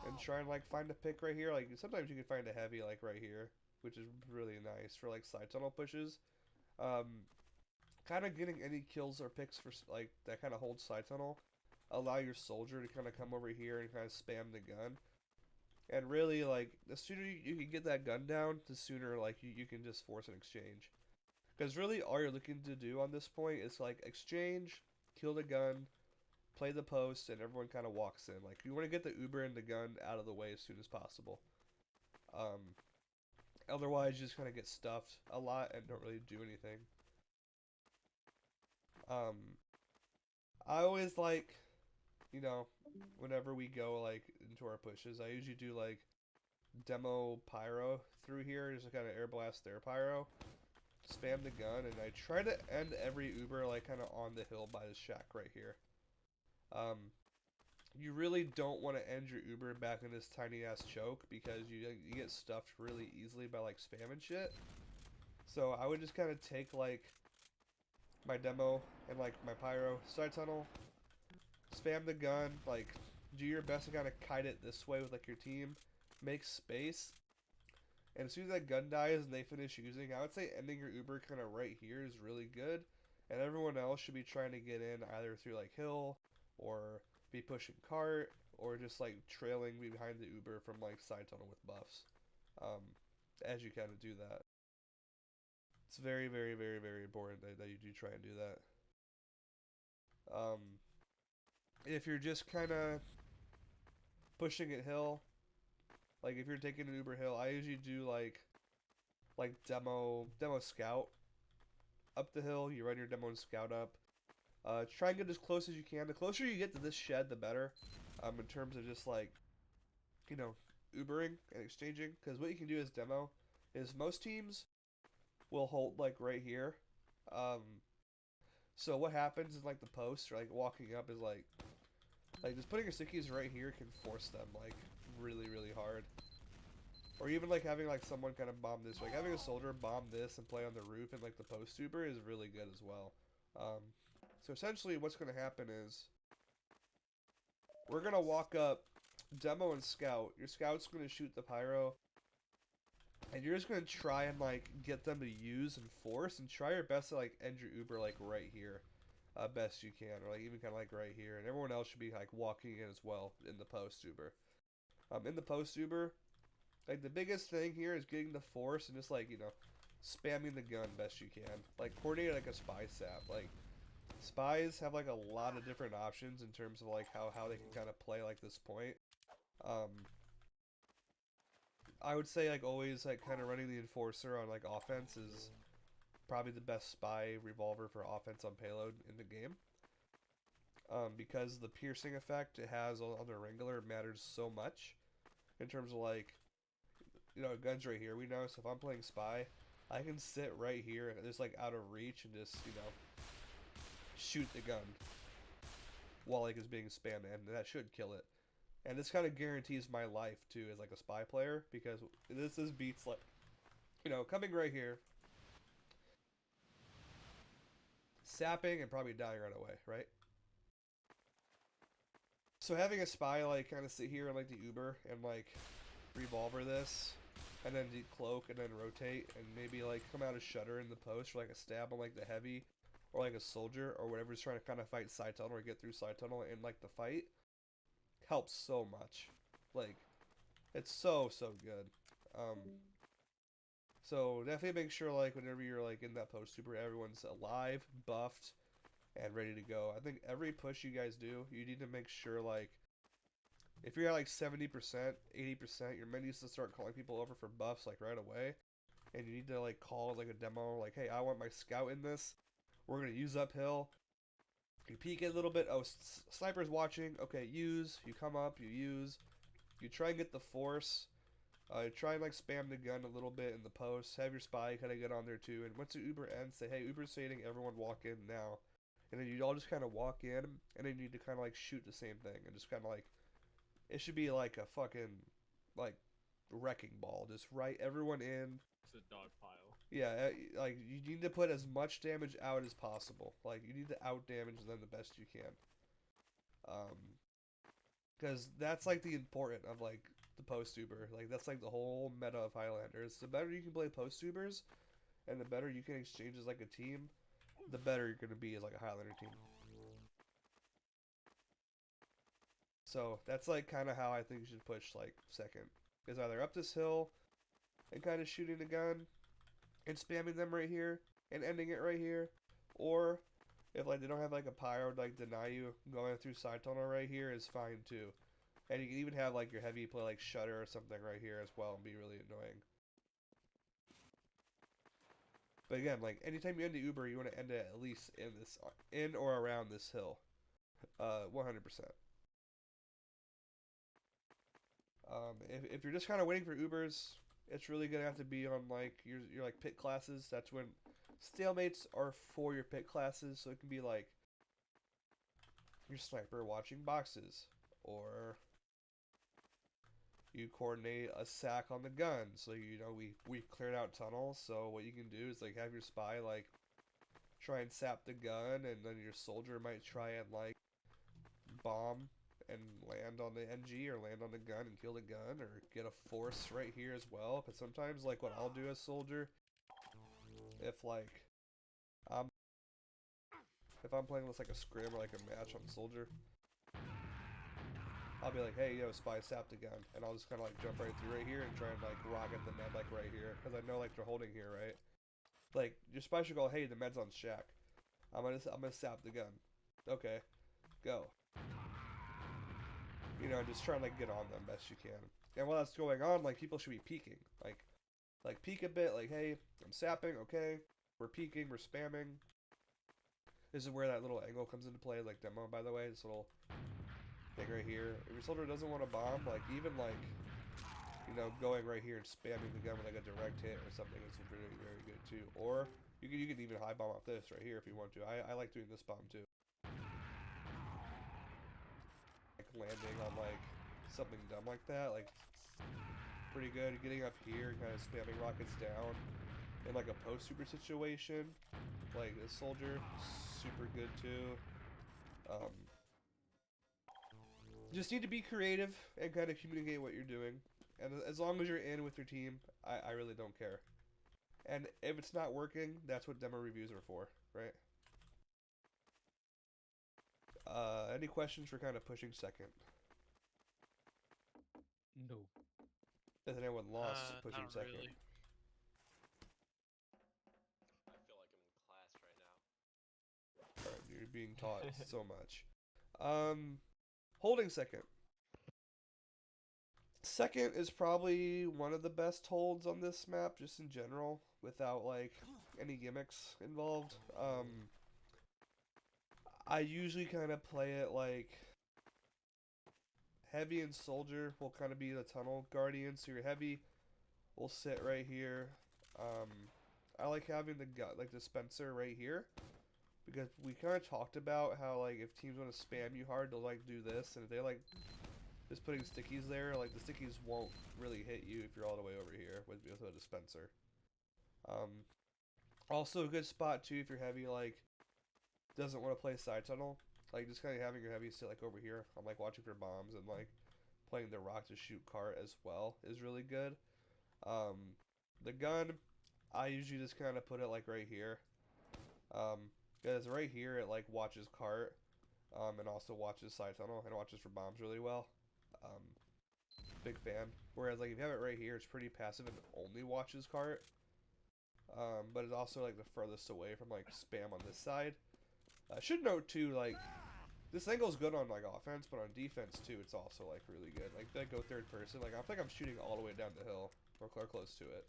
and try and like find a pick right here. Like sometimes you can find a heavy like right here, which is really nice for like side tunnel pushes. Kind of getting any kills or picks for like that kind of hold side tunnel allow your soldier to kind of come over here and kind of spam the gun. And really like the sooner you can get that gun down, the sooner like you can just force an exchange. Because really all you're looking to do on this point is like exchange, kill the gun, play the post, and everyone kind of walks in. Like you want to get the Uber and the gun out of the way as soon as possible. Otherwise you just kind of get stuffed a lot and don't really do anything. I always like, you know, whenever we go like into our pushes, I usually do like demo pyro through here, just kind of air blast their pyro, spam the gun, and I try to end every Uber like kind of on the hill by the shack right here. You really don't want to end your Uber back in this tiny ass choke, because you get stuffed really easily by like spamming shit. So I would just kind of take like my demo and like my pyro side tunnel, spam the gun, like do your best to kind of kite it this way with like your team, make space, and as soon as that gun dies and they finish using, I would say ending your Uber kind of right here is really good, and everyone else should be trying to get in either through like hill or be pushing cart or just like trailing behind the Uber from like side tunnel with buffs, as you kind of do that. It's very, very, very, very important that you do try and do that. If you're just kind of pushing it hill, like if you're taking an Uber hill, I usually do like demo scout up the hill. You run your demo and scout up. Try and get as close as you can. The closer you get to this shed, the better. In terms of just like, you know, Ubering and exchanging, because what you can do as demo is most teams will hold like right here. So what happens is like the post or like walking up is like just putting your stickies right here can force them like really, really hard. Or even like having like someone kind of bomb this, like having a soldier bomb this and play on the roof and like the post Uber is really good as well. So essentially what's going to happen is we're going to walk up, demo and scout. Your scout's going to shoot the pyro, and you're just going to try and like get them to use and force, and try your best to like end your Uber like right here, best you can, or like even kind of like right here, and everyone else should be like walking in as well in the post Uber. In the post Uber, like the biggest thing here is getting the force and just like, you know, spamming the gun best you can. Like coordinate like a spy sap. Like spies have like a lot of different options in terms of like how they can kind of play like this point. I would say like always like kind of running the enforcer on like offense is probably the best spy revolver for offense on payload in the game. Because the piercing effect it has on the Wrangler matters so much in terms of like, you know, guns right here. We know, so if I'm playing spy, I can sit right here and just like out of reach and just, you know, shoot the gun while like it's being spammed, and that should kill it. And this kind of guarantees my life too as like a spy player, because this beats like, you know, coming right here, sapping and probably dying right away, right? So having a spy like kind of sit here and like the Uber and like revolver this, and then decloak and then rotate and maybe like come out a shutter in the post or like a stab on like the heavy or like a soldier or whatever's trying to kind of fight side tunnel or get through side tunnel in like the fight helps so much. Like it's so good. So definitely make sure like whenever you're like in that post super everyone's alive, buffed, and ready to go. I think every push you guys do, you need to make sure like if you're at like 70%, 80%, your men needs to start calling people over for buffs like right away. And you need to like call like a demo like, hey, I want my scout in this. We're going to use uphill. You peek it a little bit. Oh, sniper's watching. Okay, use. You come up, you use. You try and get the force. Try and like spam the gun a little bit in the post. Have your spy kind of get on there too. And once the Uber ends, say, hey, Uber's fading. Everyone walk in now. And then you all just kind of walk in. And then you need to kind of like shoot the same thing. And just kind of like, it should be like a fucking, like, wrecking ball. Just write everyone in. It's a dog pile. Yeah, like, you need to put as much damage out as possible. Like, you need to out-damage them the best you can. Because that's, like, the important of, like, the post-uber. Like, that's, like, the whole meta of Highlanders. The better you can play post-ubers, and the better you can exchange as, like, a team, the better you're going to be as, like, a Highlander team. So that's like kind of how I think you should push like second. Is either up this hill and kind of shooting the gun and spamming them right here and ending it right here, or if like they don't have like a pyro to like deny you going through side tunnel right here is fine too. And you can even have like your heavy play like shutter or something right here as well and be really annoying. But again, like anytime you end the Uber, you want to end it at least in or around this hill, 100%. If you're just kind of waiting for Ubers, it's really gonna have to be on like your like pit classes. That's when stalemates are for your pit classes. So it can be like your sniper watching boxes, or you coordinate a sack on the gun. So you know we've cleared out tunnels. So what you can do is like have your spy like try and sap the gun, and then your soldier might try and like bomb and land on the NG or land on the gun and kill the gun, or get a force right here as well. Because sometimes like what I'll do as soldier, if like if I'm playing with like a scrim or like a match on soldier, I'll be like, hey yo, spy, sap the gun, and I'll just kind of like jump right through right here and try and like rocket the med like right here, because I know like they're holding here, right? Like your spy should go, hey, the med's on shack. I'm gonna sap the gun. Okay, go. You know, just try and like get on them best you can. And while that's going on, like people should be peeking. Like peek a bit, like, hey, I'm sapping, okay. We're peeking, we're spamming. This is where that little angle comes into play, like demo, by the way. This little thing right here. If your soldier doesn't want to bomb, like even like, you know, going right here and spamming the gun with like a direct hit or something is really very good too. Or you can even high bomb off this right here if you want to. I like doing this bomb too. Landing on like something dumb like that, like pretty good. Getting up here, kind of spamming rockets down in like a post super situation, like this soldier, super good too. Just need to be creative and kind of communicate what you're doing, and as long as you're in with your team, I really don't care. And if it's not working, that's what demo reviews are for, right? Any questions for kind of pushing second? No. Has anyone lost pushing Not second? really. I feel like I'm in class right now. Alright, you're being taught so much. Holding second. Second is probably one of the best holds on this map, just in general, without like any gimmicks involved. I usually kind of play it like heavy and soldier will kind of be the tunnel guardian. So your heavy will sit right here. I like having the dispenser right here because we kind of talked about how like if teams want to spam you hard, they'll like do this, and if they like just putting stickies there, like the stickies won't really hit you if you're all the way over here with a dispenser. Also a good spot too if your heavy like doesn't want to play side tunnel, like just kind of having your heavy sit like over here. I'm like watching for bombs and like playing the rock to shoot cart as well is really good. The gun, I usually just kind of put it like right here, because right here it like watches cart, and also watches side tunnel and watches for bombs really well. Big fan. Whereas like if you have it right here, it's pretty passive and only watches cart. But it's also like the furthest away from like spam on this side. I should note too, like this angle's good on like offense, but on defense too, it's also like really good. Like I go third person, like I think I'm shooting all the way down the hill or close to it.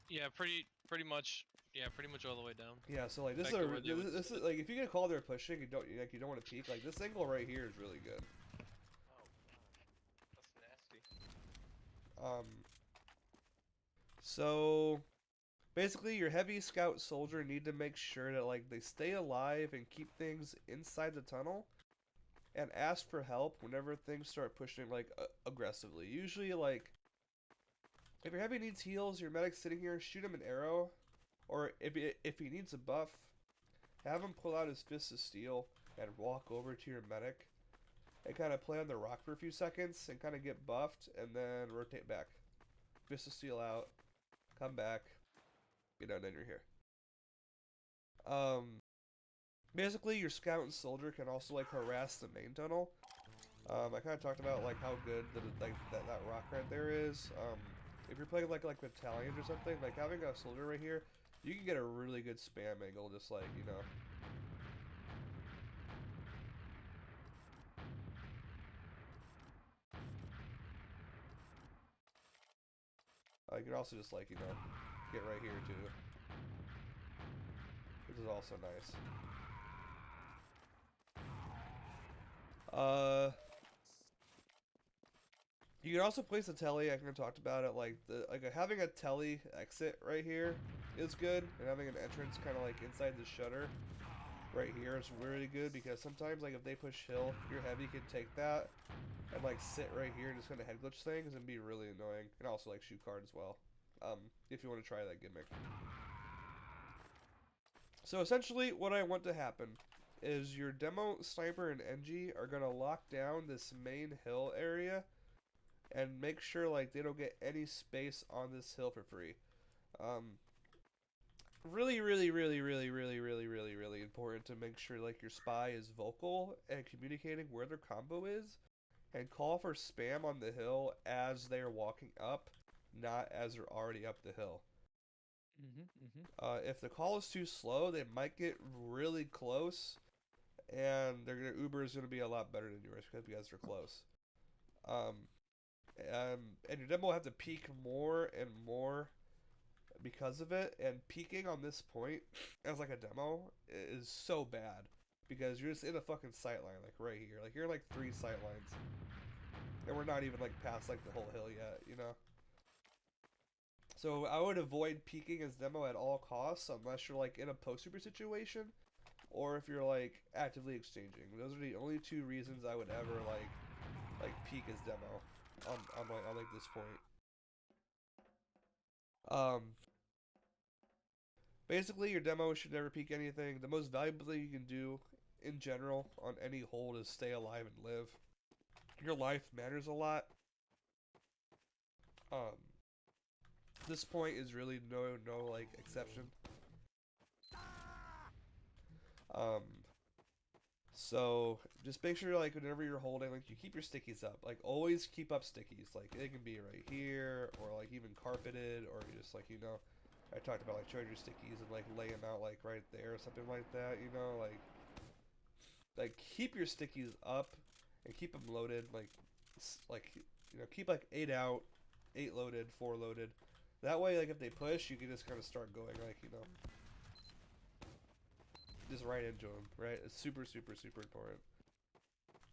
Yeah, pretty much. Yeah, pretty much all the way down. Yeah, so like this is like if you get called there pushing, you don't want to peek. Like this angle right here is really good. Oh god, that's nasty. So basically your heavy scout soldier need to make sure that like they stay alive and keep things inside the tunnel and ask for help whenever things start pushing like aggressively. Usually like if your heavy needs heals, your medic's sitting here, shoot him an arrow, or if he needs a buff, have him pull out his fist of steel and walk over to your medic and kind of play on the rock for a few seconds and kind of get buffed and then rotate back. Fist of steel out, come back, get down, then you're here. Basically your scout and soldier can also like harass the main tunnel. I kind of talked about like how good that rock right there is. If you're playing like battalions or something, like having a soldier right here, you can get a really good spam angle, just like, you know. You can also just like, you know, get right here too, which is also nice. You can also place a telly. I kind of talked about it. Like having a telly exit right here is good, and having an entrance kind of like inside the shutter right here is really good because sometimes like if they push hill, your heavy can take that and like sit right here and just kind of head glitch things and be really annoying. And also like shoot card as well, if you want to try that gimmick. So essentially, what I want to happen is your demo sniper and NG are gonna lock down this main hill area and make sure like they don't get any space on this hill for free. Really important to make sure like your spy is vocal and communicating where their combo is, and call for spam on the hill as they are walking up, not as they're already up the hill. If the call is too slow, they might get really close, and their Uber is going to be a lot better than yours because they're close. And your demo will have to peek more and more because of it, and peeking on this point as like a demo is so bad because you're just in a fucking sight line, like right here. Like you're in like 3 sight lines, and we're not even like past like the whole hill yet, you know? So I would avoid peeking as demo at all costs unless you're like in a post super situation or if you're like actively exchanging. Those are the only 2 reasons I would ever like peek as demo on like this point. Basically your demo should never peek anything. The most valuable thing you can do in general on any hold is stay alive and live. Your life matters a lot. This point is really no like exception. So just make sure like whenever you're holding, like you keep your stickies up. Like always keep up stickies. Like they can be right here or like even carpeted, or you just like, you know, I talked about like charge your stickies and like lay them out like right there or something like that, you know, like keep your stickies up and keep them loaded. Like keep like 8 out, 8 loaded, 4 loaded. That way, like if they push, you can just kind of start going, like just right into them. Right? It's super important.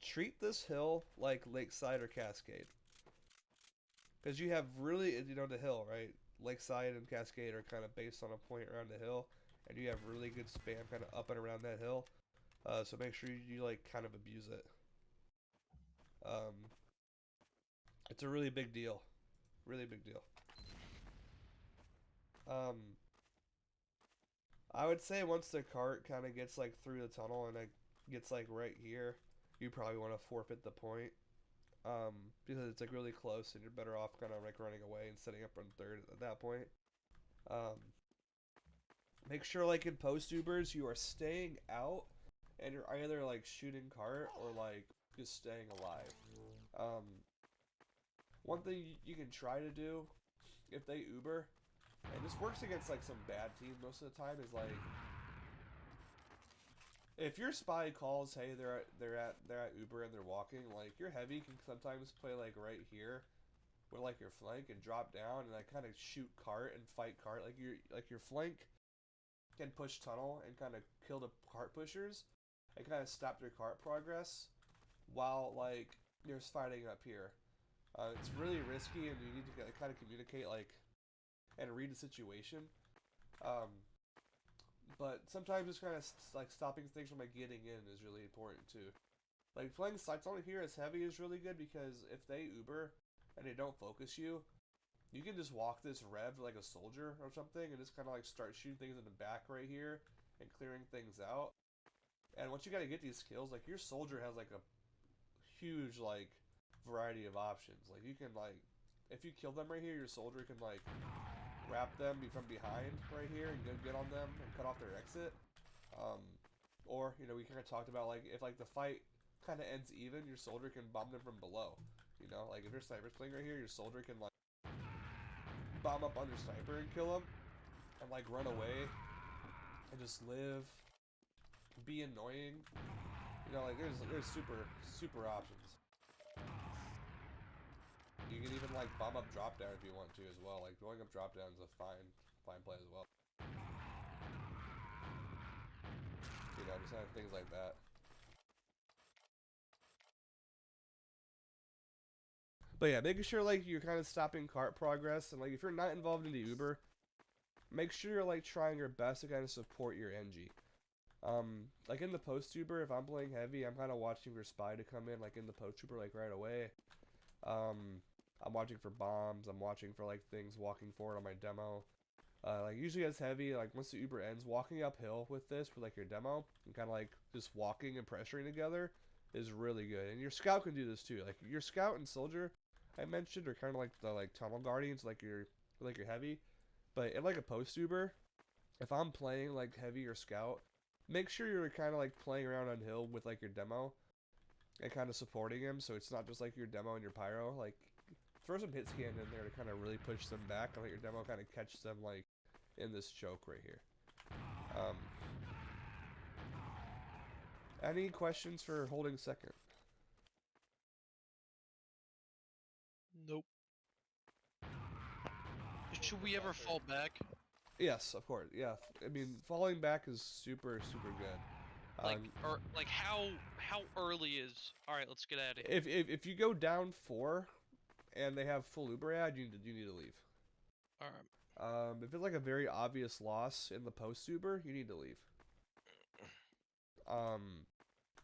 Treat this hill like Lakeside or Cascade. Because you have really, the hill, right? Lakeside and Cascade are kind of based on a point around the hill. And you have really good spam kind of up and around that hill. So make sure you like kind of abuse it. It's a really big deal. Really big deal. I would say once the cart kind of gets like through the tunnel and it gets like right here, you probably want to forfeit the point. Because it's like really close and you're better off kind of like running away and setting up on third at that point. Make sure like in post Ubers you are staying out and you're either like shooting cart or like just staying alive. One thing you can try to do if they Uber, and this works against like some bad teams most of the time, is like if your spy calls, hey, they're at Uber and they're walking, like your heavy can sometimes play like right here with like your flank and drop down and like kind of shoot cart and fight cart. Like your flank can push tunnel and kind of kill the cart pushers and kind of stop their cart progress while like you're fighting up here. It's really risky and you need to kind of communicate like and read the situation. But sometimes just kind of like stopping things from like getting in is really important too. Like playing sights on here as heavy is really good because if they Uber and they don't focus you, you can just walk this rev like a soldier or something and just kind of like start shooting things in the back right here and clearing things out. And once you gotta get these kills, like your soldier has like a huge like variety of options. Like you can like, if you kill them right here, your soldier can like wrap them from behind right here and get on them and cut off their exit. Or we kind of talked about like if like the fight kind of ends even, your soldier can bomb them from below. Like if your sniper's playing right here, your soldier can like bomb up on your sniper and kill him and like run away and just live, be annoying. Like there's super options. You can even like bomb up drop down if you want to as well. Like going up drop down is a fine play as well. Just kind of things like that. But yeah, making sure like you're kind of stopping cart progress and like if you're not involved in the Uber, make sure you're like trying your best to kind of support your NG. Like in the post Uber, if I'm playing heavy, I'm kind of watching for spy to come in like in the post Uber like right away. I'm watching for bombs. I'm watching for like things walking forward on my demo. Like usually as heavy, like once the Uber ends, walking uphill with this for like your demo and kind of like just walking and pressuring together is really good. And your scout can do this too. Like your scout and soldier I mentioned are kind of like the like tunnel guardians, like your heavy. But in like a post Uber, if I'm playing like heavy or scout, make sure you're kind of like playing around on hill with like your demo and kind of supporting him, so it's not just like your demo and your pyro. Like throw some hit scan in there to kind of really push them back and let your demo kind of catch them like in this choke right here. Any questions for holding second? Nope. Should we ever fall back? Yes, of course. Yeah, I mean falling back is super good. Like how early is? All right, let's get out of here. If you go down 4 and they have full Uber ad, you need to leave. All right. If it's like a very obvious loss in the post Uber, you need to leave.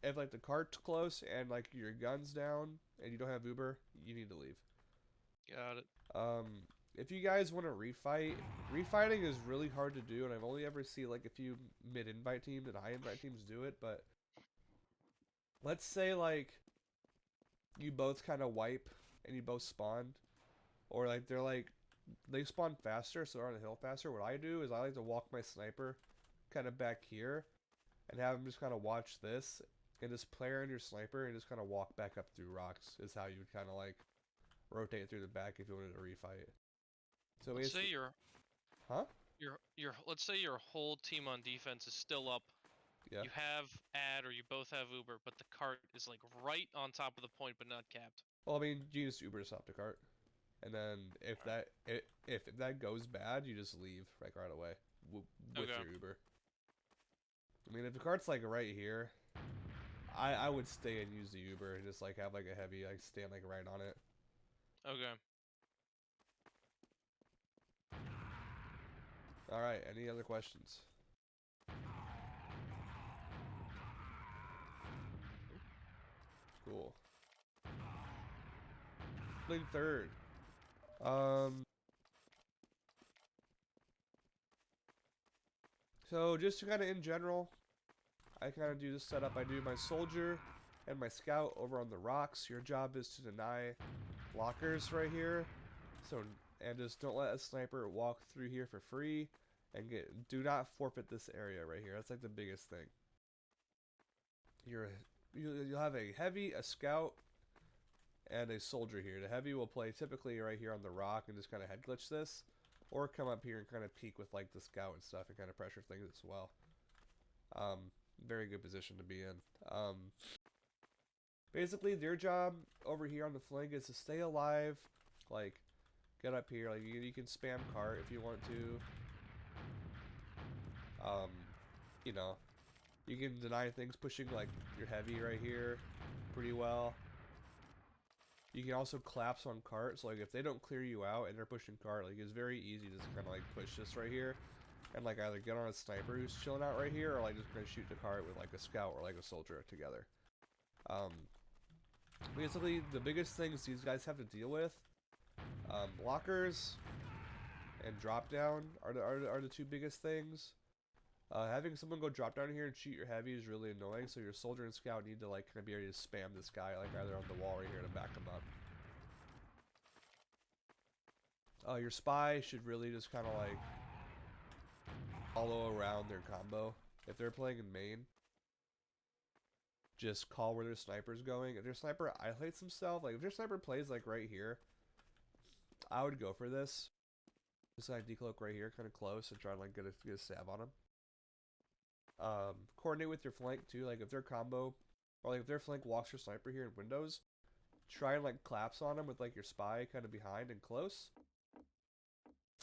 If like the cart's close and like your gun's down and you don't have Uber, you need to leave. Got it. If you guys want to refighting is really hard to do, and I've only ever seen like a few mid-invite teams and high-invite teams do it, but let's say like you both kind of wipe and you both spawned, or like they spawn faster, so they're on the hill faster. What I do is I like to walk my sniper kind of back here and have him just kind of watch this and just play around your sniper and just kind of walk back up through rocks is how you would kind of like rotate through the back if you wanted to refight. So let's say huh? let's say your whole team on defense is still up Yeah. You have ad or you both have Uber, but the cart is like right on top of the point, but not capped. Well, I mean, you just Uber to stop the cart, and then if that goes bad, you just leave like right away with Okay. your Uber. I mean, if the cart's like right here, I would stay and use the Uber and just like have like a heavy like stand like right on it. Okay. All right. Any other questions? Cool. Playing third. So just to kind of in general, I kind of do this setup. I do my soldier and my scout over on the rocks. Your job is to deny blockers right here. So and just don't let a sniper walk through here for free, and do not forfeit this area right here. That's like the biggest thing. You'll have a heavy, a scout, and a soldier here. The heavy will play typically right here on the rock and just kind of head glitch this, or come up here and kind of peek with like the scout and stuff and kind of pressure things as well. Very good position to be in. Basically, their job over here on the flank is to stay alive, like get up here. Like you can spam cart if you want to. You know, you can deny things pushing like your heavy right here pretty well. You can also collapse on cart, so like if they don't clear you out and they're pushing cart, like it's very easy to just kind of like push this right here, and like either get on a sniper who's chilling out right here, or like just gonna shoot the cart with like a scout or like a soldier together. Basically the biggest things these guys have to deal with, blockers and drop down are the two biggest things. Having someone go drop down here and shoot your heavy is really annoying, so your soldier and scout need to like kind of be ready to spam this guy like either on the wall right here to back him up. Your spy should really just kind of like follow around their combo. If they're playing in main, just call where their sniper's going. If their sniper isolates himself, like if their sniper plays like right here, I would go for this. Just like decloak right here, kind of close, and try to like get a stab on him. Coordinate with your flank too, like if their combo, or like if their flank walks your sniper here in windows, try and like collapse on him with like your spy kind of behind and close,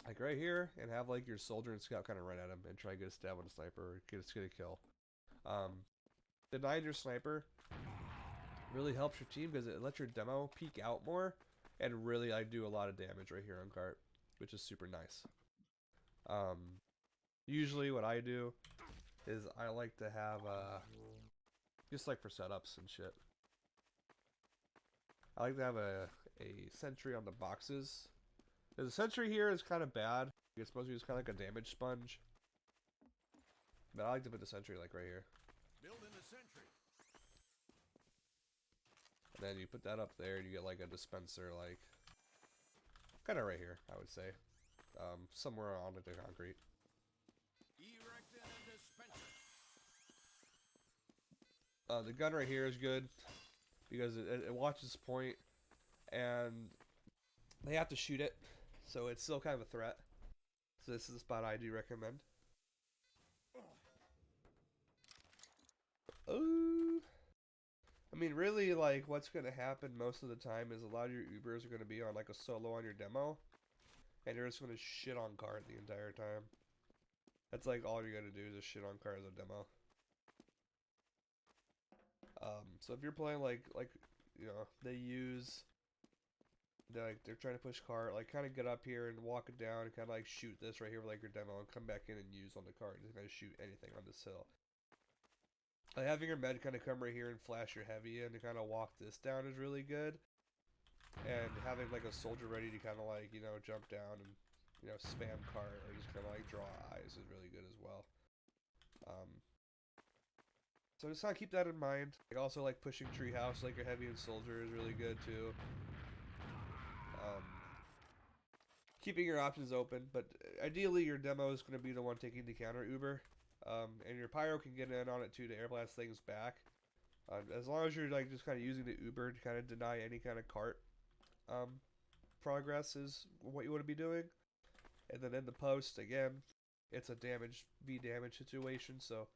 like right here, and have like your soldier and scout kind of run at him and try to get a stab on the sniper or get a kill. Denying your sniper really helps your team because it lets your demo peek out more and really like do a lot of damage right here on cart, which is super nice. Usually what I do is I like to have, just like for setups and shit, I like to have a sentry on the boxes. The sentry here is kind of bad. It's supposed to be just kind of like a damage sponge. But I like to put the sentry like right here. Building the sentry. And then you put that up there and you get like a dispenser like, kind of right here, I would say. Somewhere on the concrete. Erecting a dispenser. The gun right here is good because it watches point and they have to shoot it, so it's still kind of a threat. So this is the spot I do recommend. I mean, really, like, what's going to happen most of the time is a lot of your Ubers are going to be on, like, a solo on your demo, and you're just going to shit on cart the entire time. That's, like, all you're going to do is just shit on cart as a demo. So if you're playing, like, you know, they're trying to push cart, like, kind of get up here and walk it down and kind of, like, shoot this right here with, like, your demo and come back in and use on the cart. Just kind of shoot anything on this hill. Like having your med kind of come right here and flash your heavy in to kind of walk this down is really good. And having like a soldier ready to kind of like, you know, jump down and, you know, spam cart or just kind of like draw eyes is really good as well. So just kind of keep that in mind. Like also like pushing treehouse like your heavy and soldier is really good too. Keeping your options open, but ideally your demo is going to be the one taking the counter Uber. And your pyro can get in on it too to air blast things back. As long as you're like just kind of using the Uber to kind of deny any kind of cart progress is what you want to be doing. And then in the post again, it's a damage v damage situation, so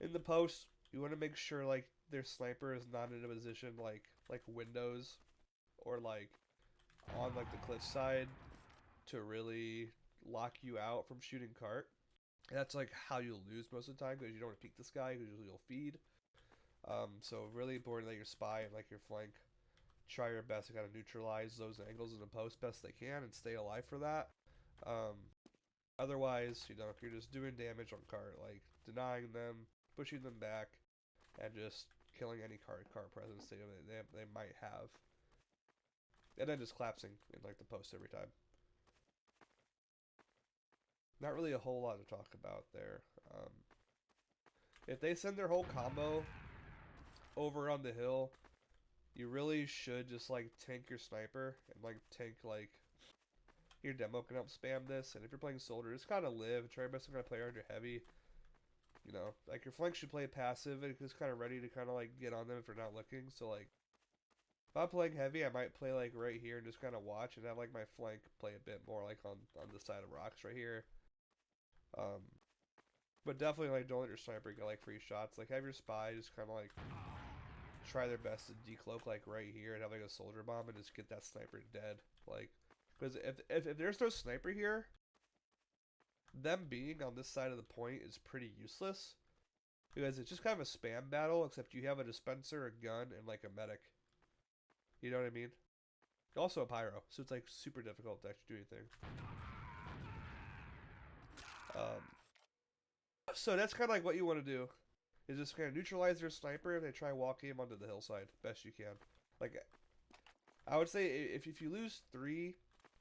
in the post, you want to make sure like their sniper is not in a position like windows or like on like the cliff side to really lock you out from shooting cart. And that's like how you'll lose most of the time because you don't want to peek this guy because you'll feed. So really important that your spy and like your flank try your best to kind of neutralize those angles in the post best they can and stay alive for that. Otherwise, you know, if you're just doing damage on cart, like denying them, pushing them back, and just killing any cart presence they might have, and then just collapsing in like the post every time. Not really a whole lot to talk about there. If they send their whole combo over on the hill, you really should just like tank your sniper and like tank like your demo can help spam this. And if you're playing soldier, just kind of live. Try your best to kind of play under heavy. You know, like your flank should play passive and just kind of ready to kind of like get on them if they're not looking. So like, if I'm playing heavy, I might play like right here and just kind of watch and have like my flank play a bit more like on the side of rocks right here. But definitely like don't let your sniper get like free shots. Like have your spy just kind of like try their best to decloak like right here and have like a soldier bomb and just get that sniper dead. Like, because if there's no sniper here, them being on this side of the point is pretty useless because it's just kind of a spam battle except you have a dispenser, a gun, and like a medic. You know what I mean? Also a pyro, so it's like super difficult to actually do anything. So that's kind of like what you want to do, is just kind of neutralize their sniper and they try walking him onto the hillside best you can. Like, I would say if you lose 3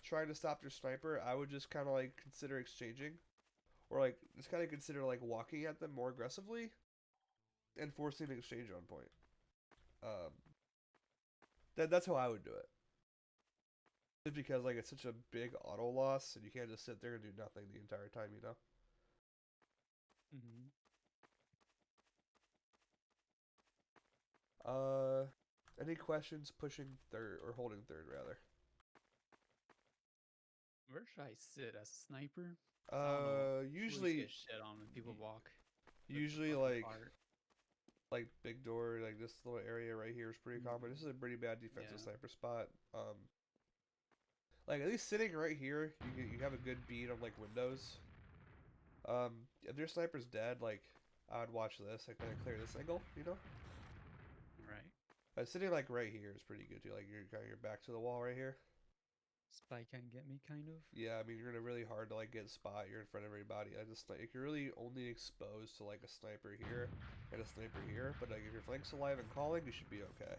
trying to stop their sniper, I would just kind of like consider exchanging, or like just kind of consider like walking at them more aggressively and forcing an exchange on point. That's how I would do it. Just because like it's such a big auto loss and you can't just sit there and do nothing the entire time, you know. Any questions pushing third or holding third rather? Where should I sit as a sniper? I don't know. Always Usually get shit on when people walk. with the usually fucking like cart. like big door, like this little area right here is pretty common. This is a pretty bad defensive Yeah. sniper spot. Like at least sitting right here, you have a good beat on like windows. If your sniper's dead, like I would watch this. I kind of clear this angle, you know. Right. Sitting like right here is pretty good too. Like you're kind of your back to the wall right here. Spy can't get me, kind of. Yeah, I mean you're gonna really hard to like get a spot. You're in front of everybody. I just like you're really only exposed to like a sniper here and a sniper here. But like if your flank's alive and calling, you should be okay.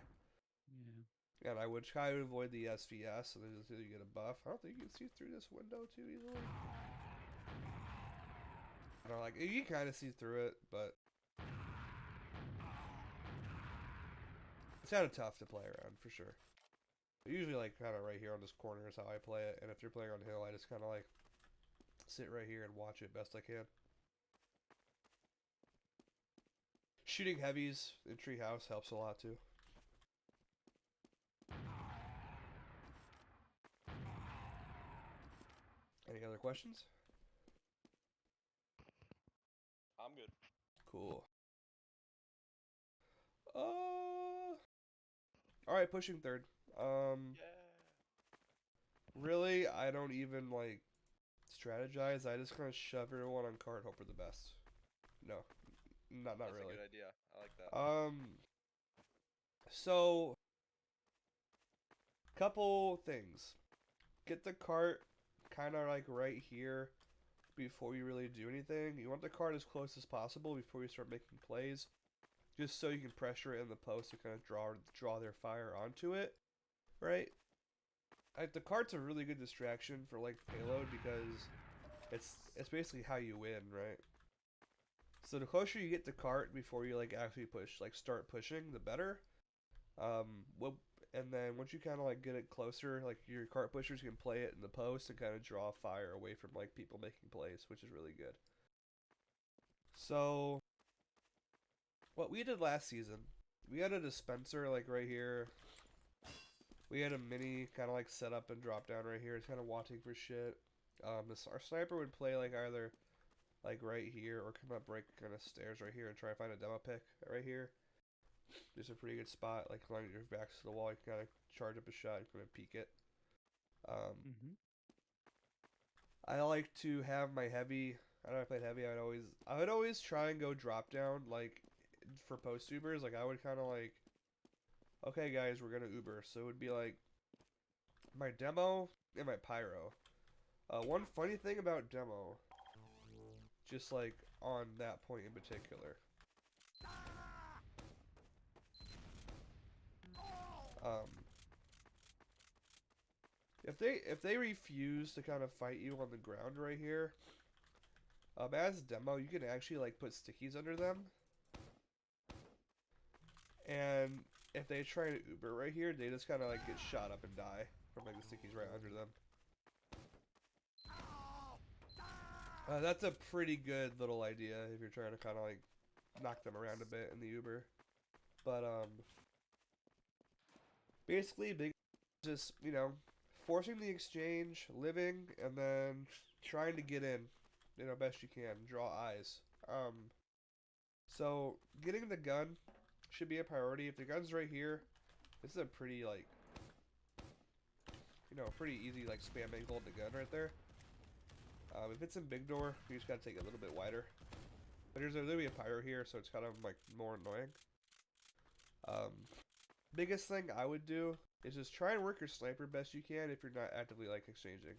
Yeah. And I would try to avoid the SVS, and then just you get a buff. I don't think you can see through this window too easily. I don't know, like you can kind of see through it, but it's kind of tough to play around for sure. But usually, like kind of right here on this corner is how I play it. And if you're playing on hill, I just kind of like sit right here and watch it best I can. Shooting heavies in treehouse helps a lot too. Any other questions? I'm good. Cool. Alright, pushing third. Really, I don't even like strategize. I just kind of shove everyone on cart, hope for the best. No, not That's really. a good idea. I like that. So couple things. Get the cart kind of like right here before you really do anything. You want the cart as close as possible before you start making plays, just so you can pressure it in the post to kind of draw their fire onto it, right? Like the cart's a really good distraction for like payload because it's basically how you win, right? So the closer you get to cart before you like actually start pushing, the better. And then once you kind of like get it closer, like your cart pushers can play it in the post and kind of draw fire away from like people making plays, which is really good. So what we did last season, we had a dispenser like right here. We had a mini kind of like set up and drop down right here. It's kind of watching for shit. Our sniper would play like either like right here, or come up break kind of stairs right here and try to find a demo pick right here. There's a pretty good spot, like lying your backs to the wall, you can kind of charge up a shot and kind of peek it. I like to have my heavy. I don't know if I played heavy. I would always try and go drop down like for post Ubers. Like I would kind of like, okay guys, we're gonna Uber. So it would be like my demo and my pyro. One funny thing about demo, just like on that point in particular. If they refuse to kind of fight you on the ground right here, as demo, you can actually like put stickies under them, and if they try to Uber right here, they just kind of like get shot up and die from like the stickies right under them. That's a pretty good little idea if you're trying to kind of like knock them around a bit in the Uber, but basically big, just forcing the exchange, living, and then trying to get in, best you can. Draw eyes. So getting the gun should be a priority. If the gun's right here, this is a pretty like, pretty easy like spam and hold the gun right there. If it's in big door, you just gotta take it a little bit wider. But there's gonna be a pyro here, so it's kind of like more annoying. Biggest thing I would do is just try and work your sniper best you can if you're not actively like exchanging.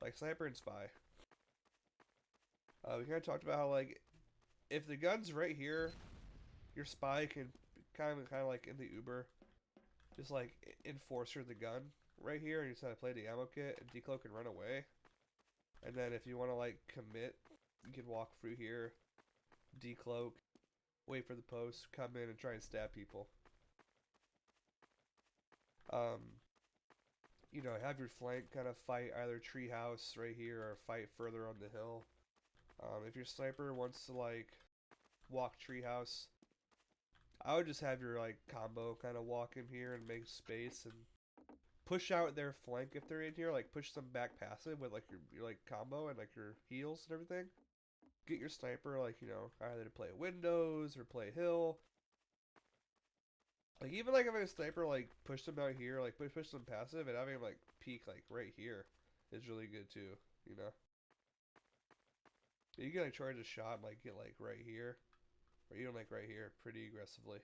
Like sniper and spy. We kind of talked about how like if the gun's right here, your spy can kind of like in the Uber, just like enforcer the gun right here, and you just kind of play the ammo kit and decloak and run away. And then if you want to like commit, you can walk through here, decloak, wait for the post, come in and try and stab people. Have your flank kind of fight either treehouse right here or fight further on the hill. If your sniper wants to like walk treehouse, I would just have your like combo kind of walk in here and make space and push out their flank if they're in here, like push them back passive with like your like combo and like your heals and everything. Get your sniper like, either to play windows or play hill. Like even like if a sniper like push them out here, like push them passive and having them like peek like right here is really good too, You can like charge a shot and like get like right here, or even like right here pretty aggressively.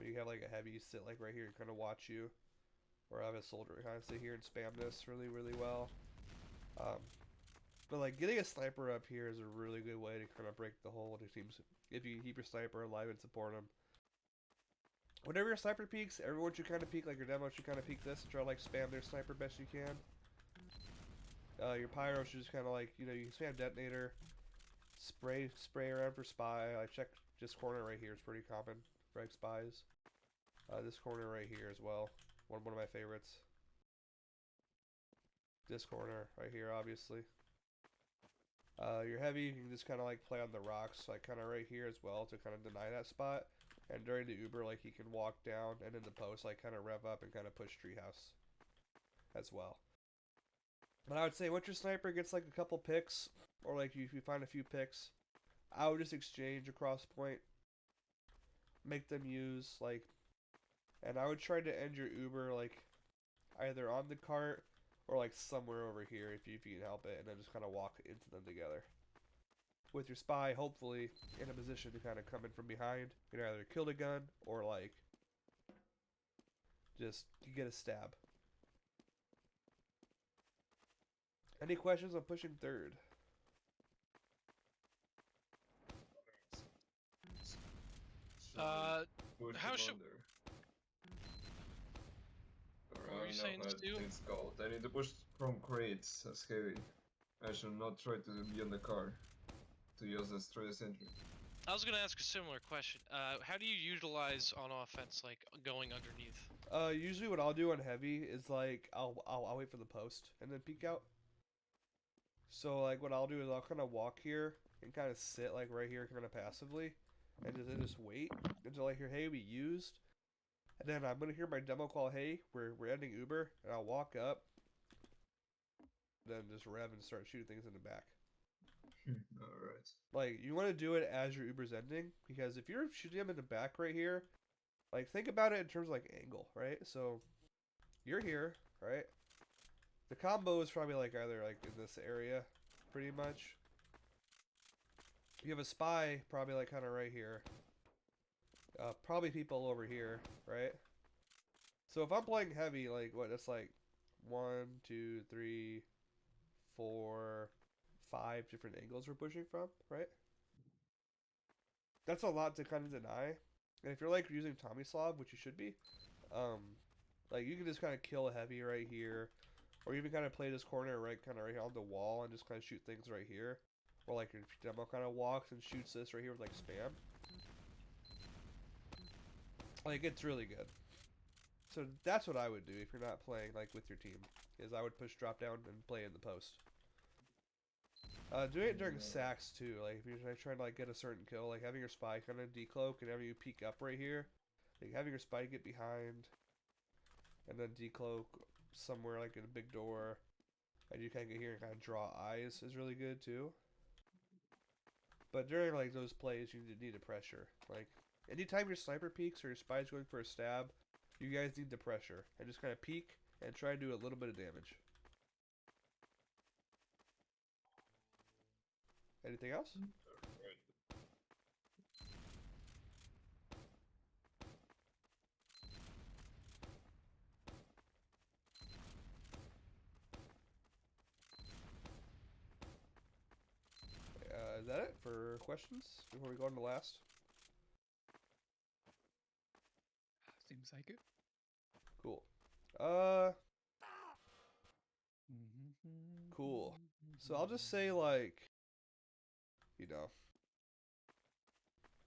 You have like a heavy sit like right here and kind of watch you, or have a soldier kind of sit here and spam this really well. But like getting a sniper up here is a really good way to kind of break the hole into teams if you keep your sniper alive and support him. Whenever your sniper peeks, everyone should kind of peek, like your demo should kind of peek this and try to like spam their sniper best you can. Your pyro should just kind of like, you can spam detonator, spray around for spy. I check this corner right here, it's pretty common for like spies. This corner right here as well, one of my favorites. This corner right here, obviously. Your heavy, you can just kind of like play on the rocks, like kind of right here as well to kind of deny that spot. And during the Uber, like he can walk down, and in the post, like kind of rev up and kind of push treehouse as well. But I would say once your sniper gets like a couple picks, or like if you find a few picks, I would just exchange across point, make them use like, and I would try to end your Uber like either on the cart or like somewhere over here if you can help it, and then just kind of walk into them together. With your spy, hopefully, in a position to kind of come in from behind. You can either kill the gun or, like, just get a stab. Any questions on pushing third? How should... What were you saying, Stu? I need to push from crates as heavy. I should not try to be on the car. To use this through the sentry. I was gonna ask a similar question. How do you utilize on offense, like going underneath? Usually what I'll do on heavy is like I'll wait for the post and then peek out. So like what I'll do is I'll kind of walk here and kind of sit like right here, kind of passively, and just wait until I hear hey we used, and then I'm gonna hear my demo call hey we're ending Uber, and I'll walk up, then just rev and start shooting things in the back. Alright. Like, you want to do it as your Uber's ending, because if you're shooting them in the back right here, like, think about it in terms of, like, angle, right? So, you're here, right? The combo is probably, like, either, like, in this area, pretty much. You have a spy, probably, like, kind of right here. Probably people over here, right? So, if I'm playing heavy, like, what, that's, like, 1, 2, 3, 4, 5 different angles we're pushing from, right? That's a lot to kind of deny. And if you're like using Tomislav, which you should be, like you can just kind of kill a heavy right here, or even kind of play this corner right kind of right here on the wall and just kind of shoot things right here, or like your demo kind of walks and shoots this right here with like spam. Like it's really good. So that's what I would do if you're not playing like with your team, is I would push drop down and play in the post. Doing it during sacks too, like if you're trying to like get a certain kill, like having your spy kind of decloak and having you peek up right here, like having your spy get behind, and then decloak somewhere like in a big door, and you kind of get here and kind of draw eyes is really good too. But during like those plays, you need the pressure. Like anytime your sniper peeks or your spy's going for a stab, you guys need the pressure and just kind of peek and try to do a little bit of damage. Anything else? Is that it for questions before we go on to last? Seems like it. Cool. Cool. So I'll just say like, you know,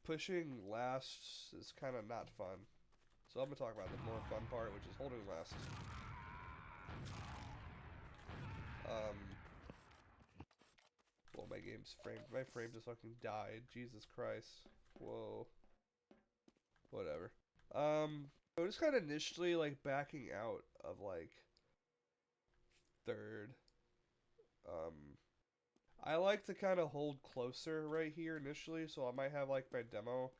pushing last is kind of not fun. So I'm gonna talk about the more fun part, which is holding last. Well, my frame just fucking died. Jesus Christ. Whoa. Whatever. So just kind of initially like backing out of like third. I like to kind of hold closer right here initially, so I might have like my demo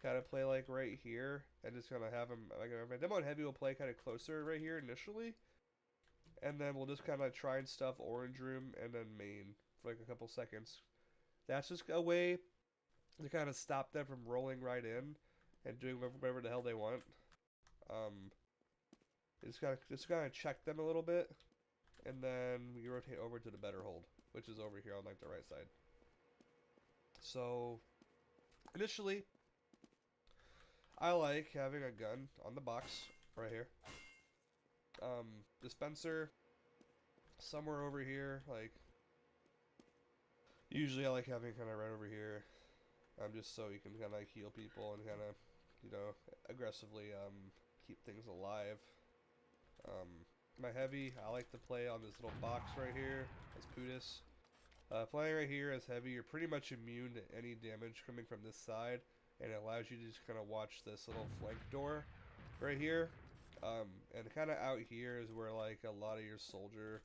kind of play like right here, and just kind of have him like my demo and heavy will play kind of closer right here initially, and then we'll just kind of try and stuff orange room and then main for like a couple seconds. That's just a way to kind of stop them from rolling right in and doing whatever the hell they want. Just kind of check them a little bit, and then we rotate over to the better hold, which is over here on like the right side. So initially, I like having a gun on the box right here. Dispenser somewhere over here. Like usually, I like having kind of right over here. Just so you can kind of like heal people and kind of, you know, aggressively keep things alive. My heavy, I like to play on this little box right here as Putis. Playing right here as heavy, you're pretty much immune to any damage coming from this side, and it allows you to just kind of watch this little flank door right here. And kind of out here is where like a lot of your soldier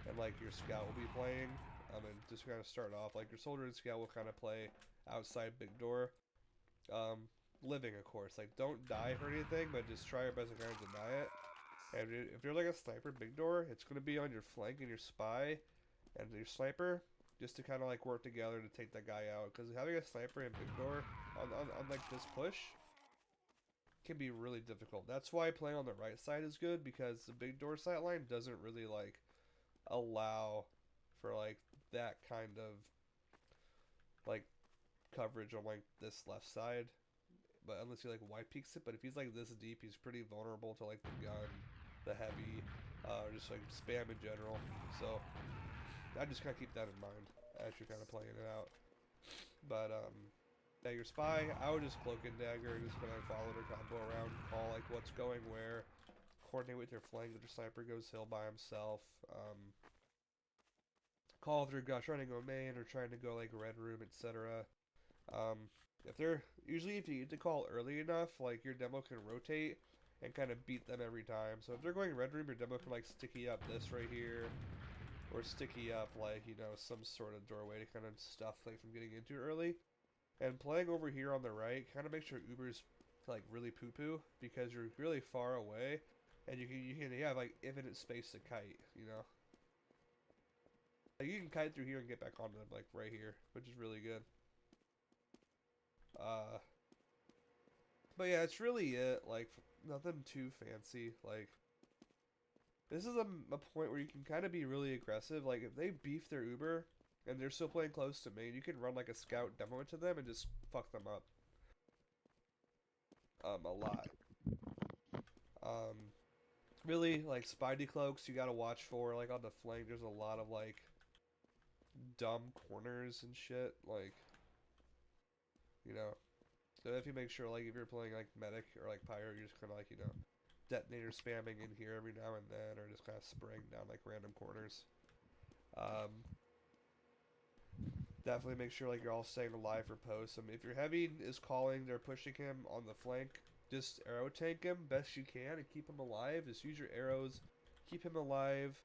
and like your scout will be playing. And just kind of start off, like your soldier and scout will kind of play outside big door. Living, of course. Like, don't die for anything, but just try your best to kind of deny it. And if you're like a sniper big door, it's going to be on your flank and your spy and your sniper, just to kind of like work together to take that guy out. Because having a sniper and big door on like this push can be really difficult. That's why playing on the right side is good, because the big door sight line doesn't really like allow for like that kind of like coverage on like this left side. But unless he like wide peeks it, but if he's like this deep, he's pretty vulnerable to like the gun, the heavy, just like spam in general. So I just kind of keep that in mind as you're kind of playing it out. But yeah, your spy, I would just cloak and dagger and just kind of follow their combo around, call like what's going where, coordinate with your flank if your sniper goes hill by himself. Call if they're trying to go main or trying to go like red room, etc. If you get to call early enough, like your demo can rotate and kind of beat them every time. So if they're going red room, your demo can like sticky up this right here, or sticky up, like, you know, some sort of doorway to kind of stuff things from getting into early. And playing over here on the right, kind of make sure Uber's like really poo-poo because you're really far away, and you can have like infinite space to kite, you know. Like you can kite through here and get back onto them like right here, which is really good. But yeah, it's really it. Like nothing too fancy. Like this is a point where you can kind of be really aggressive. Like if they beef their Uber and they're still playing close to main, you can run like a scout demo into them and just fuck them up. A lot. Really, like, Spidey cloaks you gotta watch for. Like, on the flank, there's a lot of, like, dumb corners and shit. Like, you know. So if you make sure, like, if you're playing, like, medic or, like, pyro, you're just kind of, like, you know, detonator spamming in here every now and then, or just kind of spraying down, like, random corners. Definitely make sure, like, you're all staying alive for posts. I mean, if your heavy is calling, they're pushing him on the flank, just arrow tank him best you can and keep him alive. Just use your arrows, keep him alive.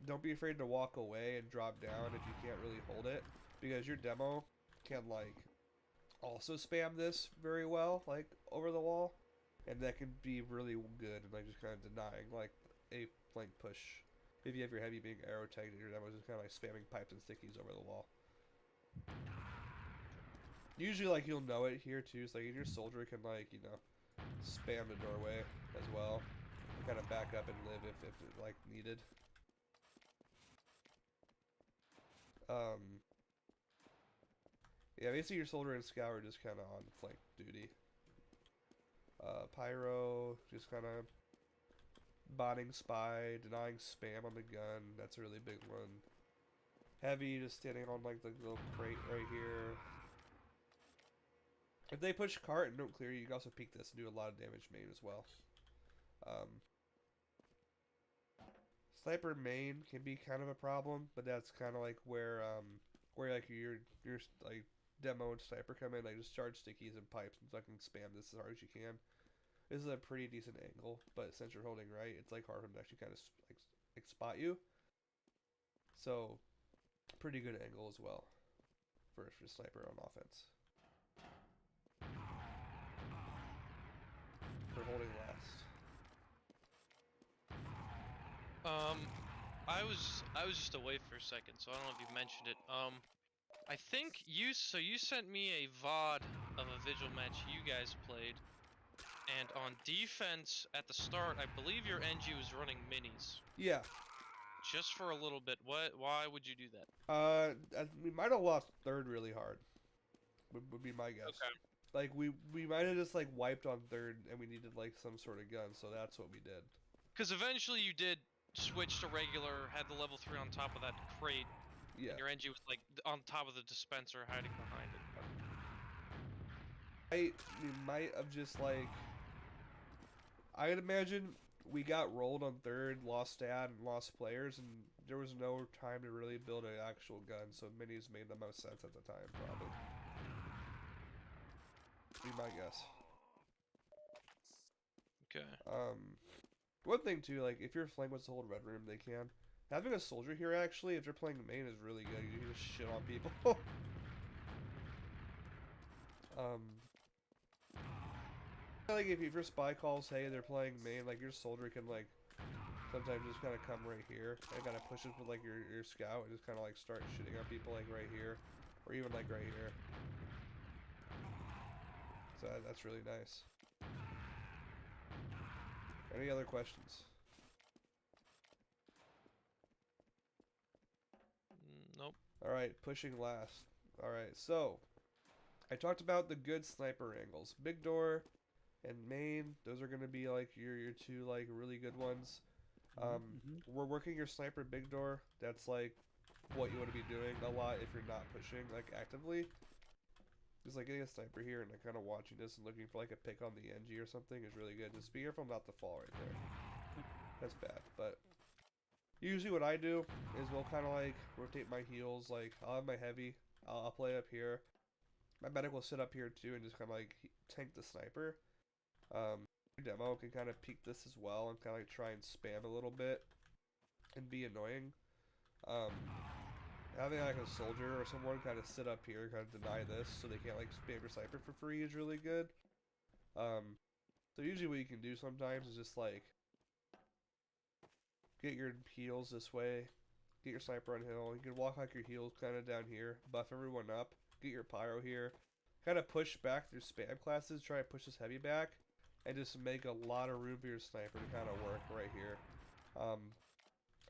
Don't be afraid to walk away and drop down if you can't really hold it, because your demo can like also spam this very well, like over the wall, and that can be really good and like just kind of denying like a flank push. If you have your heavy being arrow tagged, your demo is just kind of like spamming pipes and stickies over the wall. Usually, like, you'll know it here, too. So, like, your soldier can, like, you know, spam the doorway as well. Kind of back up and live if like, needed. Yeah, basically your soldier and scout are just kind of on flank duty. Pyro, just kind of botting spy, denying spam on the gun. That's a really big one. Heavy, just standing on, like, the little crate right here. If they push cart and don't clear you, can also peek this and do a lot of damage main as well. Sniper main can be kind of a problem, but that's kind of like where like your like demo and sniper come in, like just charge stickies and pipes and fucking spam this as hard as you can. This is a pretty decent angle, but since you're holding right, it's like hard for them to actually kind of like spot you. So, pretty good angle as well for sniper on offense. We're holding last. I was just away for a second, so I don't know if you mentioned it. I think you sent me a VOD of a Vigil match you guys played, and on defense at the start, I believe your NG was running minis. Yeah. Just for a little bit. Why would you do that? We might have lost third really hard. Would be my guess. Okay. Like we might have just like wiped on third, and we needed like some sort of gun, so that's what we did. Because eventually you did switch to regular, had the level 3 on top of that crate. Yeah. And your NG was like on top of the dispenser, hiding behind it. We might have just like, I'd imagine we got rolled on third, lost stat, and lost players, and there was no time to really build an actual gun, so minis made the most sense at the time, probably. Be my guess. Okay. One thing too, like if you're flanked with the whole red room, they can. Having a soldier here actually, if they're playing main, is really good. You can just shit on people. Like if your spy calls, hey, they're playing main, like your soldier can like sometimes just kind of come right here and kind of pushes with like your scout and just kind of like start shooting on people like right here, or even like right here. So that's really nice. Any other questions? Nope. Alright, pushing last. Alright, so I talked about the good sniper angles. Big door and main, those are gonna be like your two like really good ones. We're working your sniper big door. That's like what you want to be doing a lot if you're not pushing like actively. Just like getting a sniper here and kind of watching this and looking for like a pick on the NG or something is really good. Just be careful not to fall right there. That's bad, but usually what I do is we'll kind of like rotate my heals. Like I'll have my heavy, I'll play up here. My medic will sit up here too and just kind of like tank the sniper. Your demo can kind of peek this as well and kind of like try and spam a little bit. and be annoying. Having like a soldier or someone kind of sit up here, kind of deny this, so they can't like spam your sniper for free is really good. So usually what you can do sometimes is just like get your heals this way, get your sniper on hill. You can walk like your heals kind of down here, buff everyone up, get your pyro here, kind of push back through spam classes, try to push this heavy back, and just make a lot of room for your sniper to kind of work right here.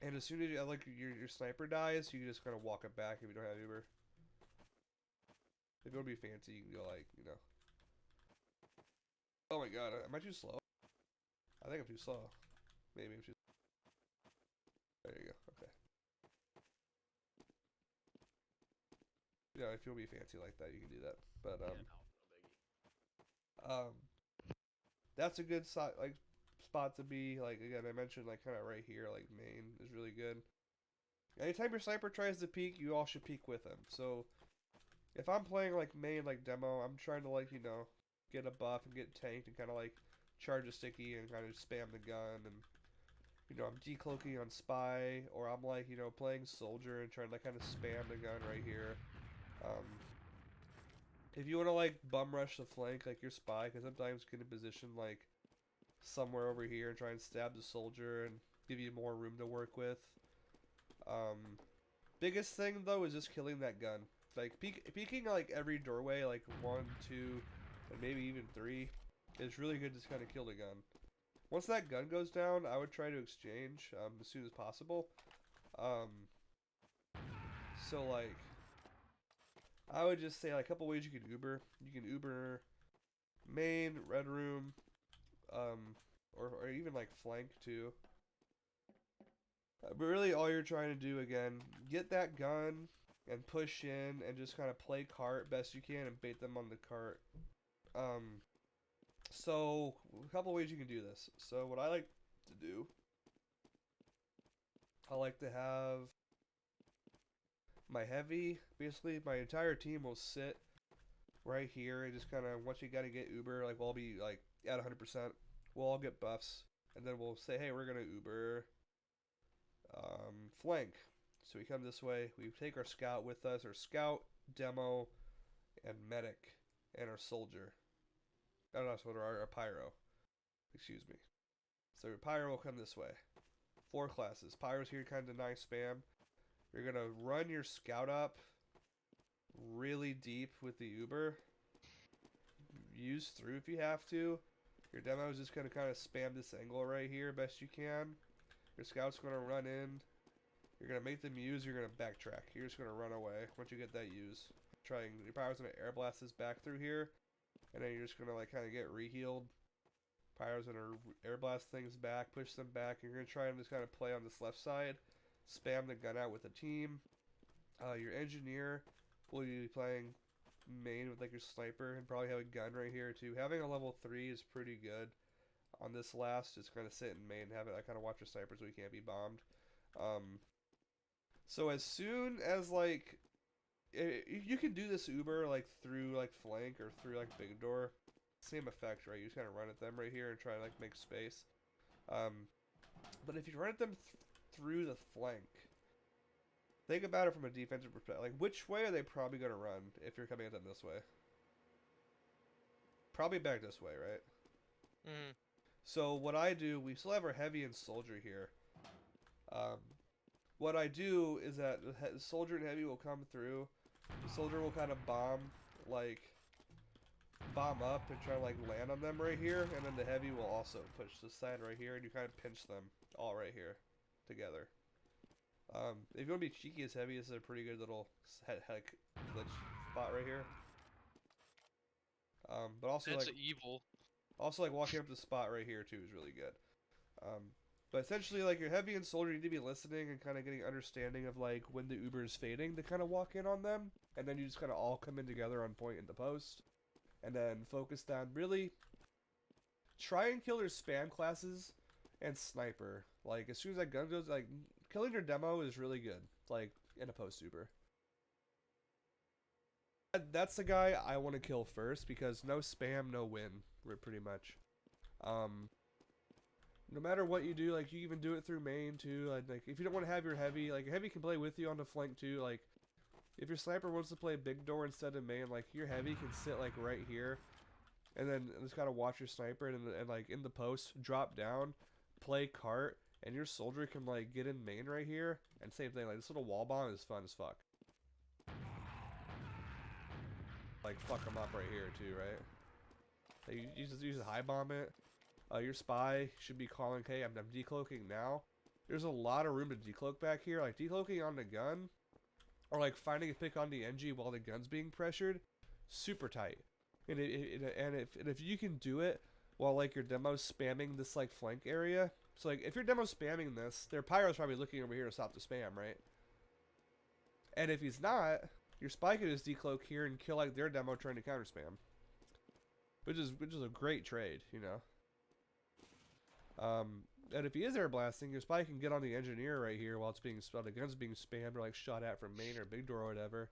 And as soon as you, like your sniper dies, you can just kind of walk it back if you don't have Uber. If you want to be fancy, you can go like, you know. Oh my god, am I too slow? I think I'm too slow. Maybe I'm too. There you go. Okay. Yeah, if you'll be fancy like that, you can do that. But No biggie. that's a good spot to be. Like again, I mentioned like kind of right here, like main is really good. Anytime your sniper tries to peek, you all should peek with him. So if I'm playing like main like demo, I'm trying to like, you know, get a buff and get tanked and kind of like charge a sticky and kind of spam the gun, and you know I'm decloaking on spy, or I'm like, you know, playing soldier and trying to like kind of spam the gun right here. If you want to like bum rush the flank like your spy, because sometimes get in position like somewhere over here and try and stab the soldier and give you more room to work with. Biggest thing though is just killing that gun. Like peeking like every doorway, like 1, 2, and maybe even 3, is really good to just kind of kill the gun. Once that gun goes down, I would try to exchange as soon as possible. So like, I would just say like a couple ways you can Uber. You can Uber main, red room, or even like flank too. But really all you're trying to do again, get that gun and push in and just kind of play cart best you can and bait them on the cart. So a couple ways you can do this. So what I like to do, I like to have my heavy, basically my entire team will sit right here and just kind of, once you got to get Uber, like we'll all be like at 100%, we'll all get buffs, and then we'll say, hey, we're going to Uber flank. So we come this way, we take our scout with us, our scout, demo, and medic, and our soldier. Oh, no, so our pyro. Excuse me. So your pyro will come this way. 4 classes. Pyro's here kind of deny spam. You're going to run your scout up really deep with the Uber. Use through if you have to. Your demo is just going to kind of spam this angle right here best you can. Your scout's going to run in. You're going to make them use. You're going to backtrack. You're just going to run away once you get that use. Your pyro's going to air blast this back through here. And then you're just going to like kind of get rehealed. Pyro's going to air blast things back, push them back. You're going to try and just kind of play on this left side. Spam the gun out with the team. Your engineer will be playing main with like your sniper and probably have a gun right here too. Having a level 3 is pretty good. On this last, just kind of sit in main and have it. I kind of watch your sniper so he can't be bombed. So as soon as like you can do this Uber like through like flank or through like big door, same effect, right? You just kind of run at them right here and try to like make space. But if you run at them through the flank, think about it from a defensive perspective. Like, which way are they probably going to run if you're coming at them this way? Probably back this way, right? Mm. So what I do, we still have our heavy and soldier here. What I do is that the soldier and heavy will come through. The soldier will kind of bomb up and try to like land on them right here, and then the heavy will also push this side right here, and you kind of pinch them all right here together. If you want to be cheeky as heavy, this is a pretty good little heck glitch spot right here. But also That's like evil. also like walking up the spot right here too is really good. But essentially, like your heavy and soldier need to be listening and kind of getting understanding of like when the Uber is fading to kind of walk in on them, and then you just kind of all come in together on point in the post, and then focus down. Really try and kill their spam classes and sniper. Like as soon as that gun goes, like killing your demo is really good. Like in a post Uber. That's the guy I want to kill first because no spam, no win. Pretty much. no matter what you do, like you even do it through main too. Like if you don't want to have your heavy, like your heavy can play with you on the flank too. Like if your sniper wants to play big door instead of main, like your heavy can sit like right here, and then just gotta watch your sniper and like in the post drop down, play cart, and your soldier can like get in main right here. And same thing, like this little wall bomb is fun as fuck. Like fuck them up right here too, right? Like, you just use a high bomb it. Your spy should be calling, "Hey, I'm decloaking now." There's a lot of room to decloak back here. Like decloaking on the gun, or like finding a pick on the NG while the gun's being pressured, super tight. And if you can do it while like your demo's spamming this like flank area, so like if your demo's spamming this, their pyro's probably looking over here to stop the spam, right? And if he's not, your spy can just decloak here and kill like their demo trying to counter spam, which is a great trade, you know. And if he is air blasting, your spy can get on the engineer right here while the gun's being spammed or like shot at from main or big door or whatever,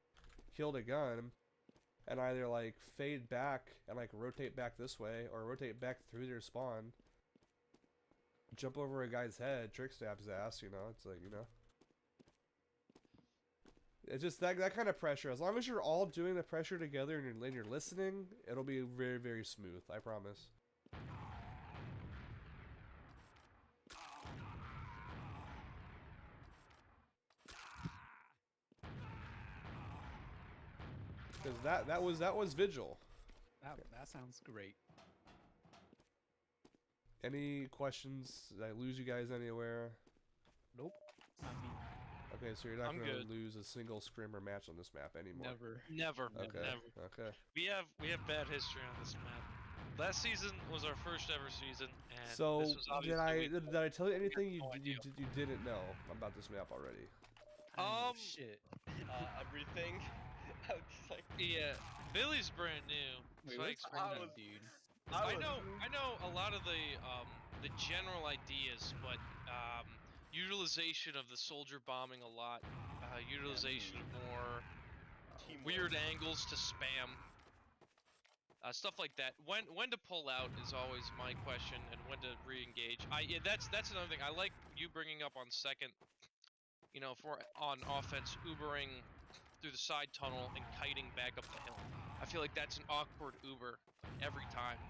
kill the gun, and either like fade back and like rotate back this way or rotate back through their spawn, jump over a guy's head, trick stab his ass, you know. It's like, you know, it's just that kind of pressure. As long as you're all doing the pressure together and you're listening, it'll be very, very smooth, I promise. Because that was Vigil. That sounds great. Any questions? Did I lose you guys anywhere? Nope. Not me. Okay, so you're not I'm gonna good. lose a single scrimmer match on this map anymore. Never. Never. Okay. Never. Okay. We have bad history on this map. Last season was our first ever season, and So this was obviously did I tell you anything you no idea. didn't know about this map already? Shit. Everything. I was just like, Yeah, Billy's brand new. Wait, so I let's explained bring that. that dude. I know a lot of the general ideas, but utilization of the soldier bombing a lot, utilization of more weird angles to spam, stuff like that. When to pull out is always my question, and when to re-engage. Yeah, that's another thing. I like you bringing up on second. You know, if we're on offense, Ubering through the side tunnel and kiting back up the hill. I feel like that's an awkward Uber every time,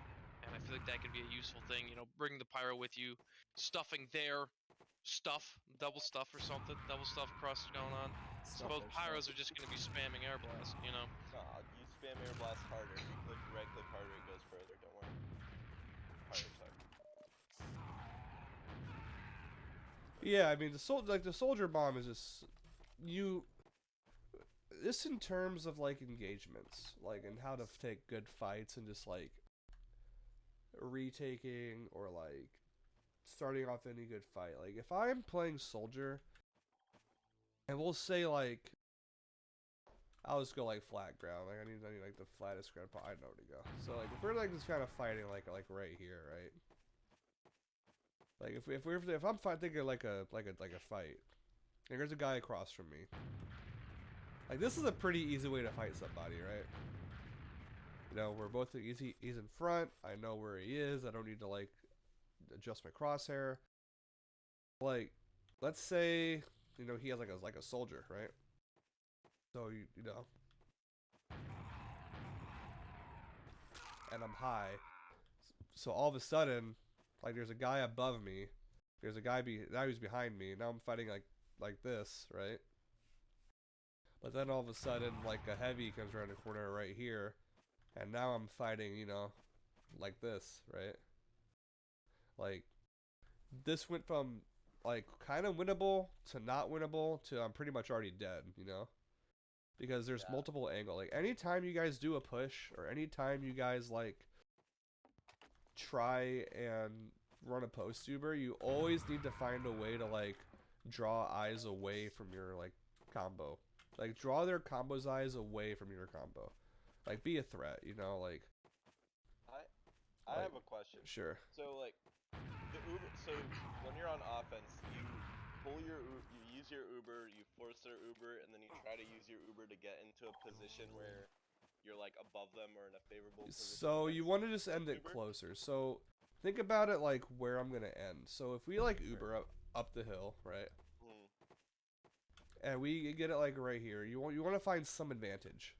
and I feel like that could be a useful thing. You know, bring the pyro with you, stuffing their stuff, double stuff or something, double stuff crust going on. So both pyros are just going to be spamming air blast, you know. nah, you spam air blast harder. If you right click harder, it goes further. Don't worry. Pyro suck. Yeah, I mean the soldier bomb is just this in terms of like engagements, like and how to take good fights and just like retaking or like starting off any good fight. Like if I'm playing soldier and we'll say like I'll just go like flat ground, like I need like the flattest ground. I know where to go. So like if we're like just kind of fighting like right here, right? Like if I'm thinking like a fight, and there's a guy across from me. Like this is a pretty easy way to fight somebody, right? You know, we're both he's in front. I know where he is. I don't need to like adjust my crosshair. Like, let's say you know he has like a soldier, right? So you know, and I'm high. So all of a sudden, like there's a guy above me. There's a guy now who's behind me. Now I'm fighting like this, right? But then all of a sudden, like a heavy comes around the corner right here, and now I'm fighting, you know, like this, right? Like, this went from, like, kind of winnable to not winnable to I'm pretty much already dead, you know? Because there's multiple angles. Like, anytime you guys do a push, or anytime you guys, like, try and run a post Uber, you always need to find a way to, like, draw eyes away from your, like, combo. Like, draw their combo's eyes away from your combo. Like, be a threat, you know, like... I have a question. Sure. So, like, the Uber, so when you're on offense, you use your Uber, you force their Uber, and then you try to use your Uber to get into a position where you're, like, above them or in a favorable position. So, you want to just end it closer. So, think about it like where I'm gonna end. So if we like Uber up the hill, right? And we get it like right here. You want to find some advantage.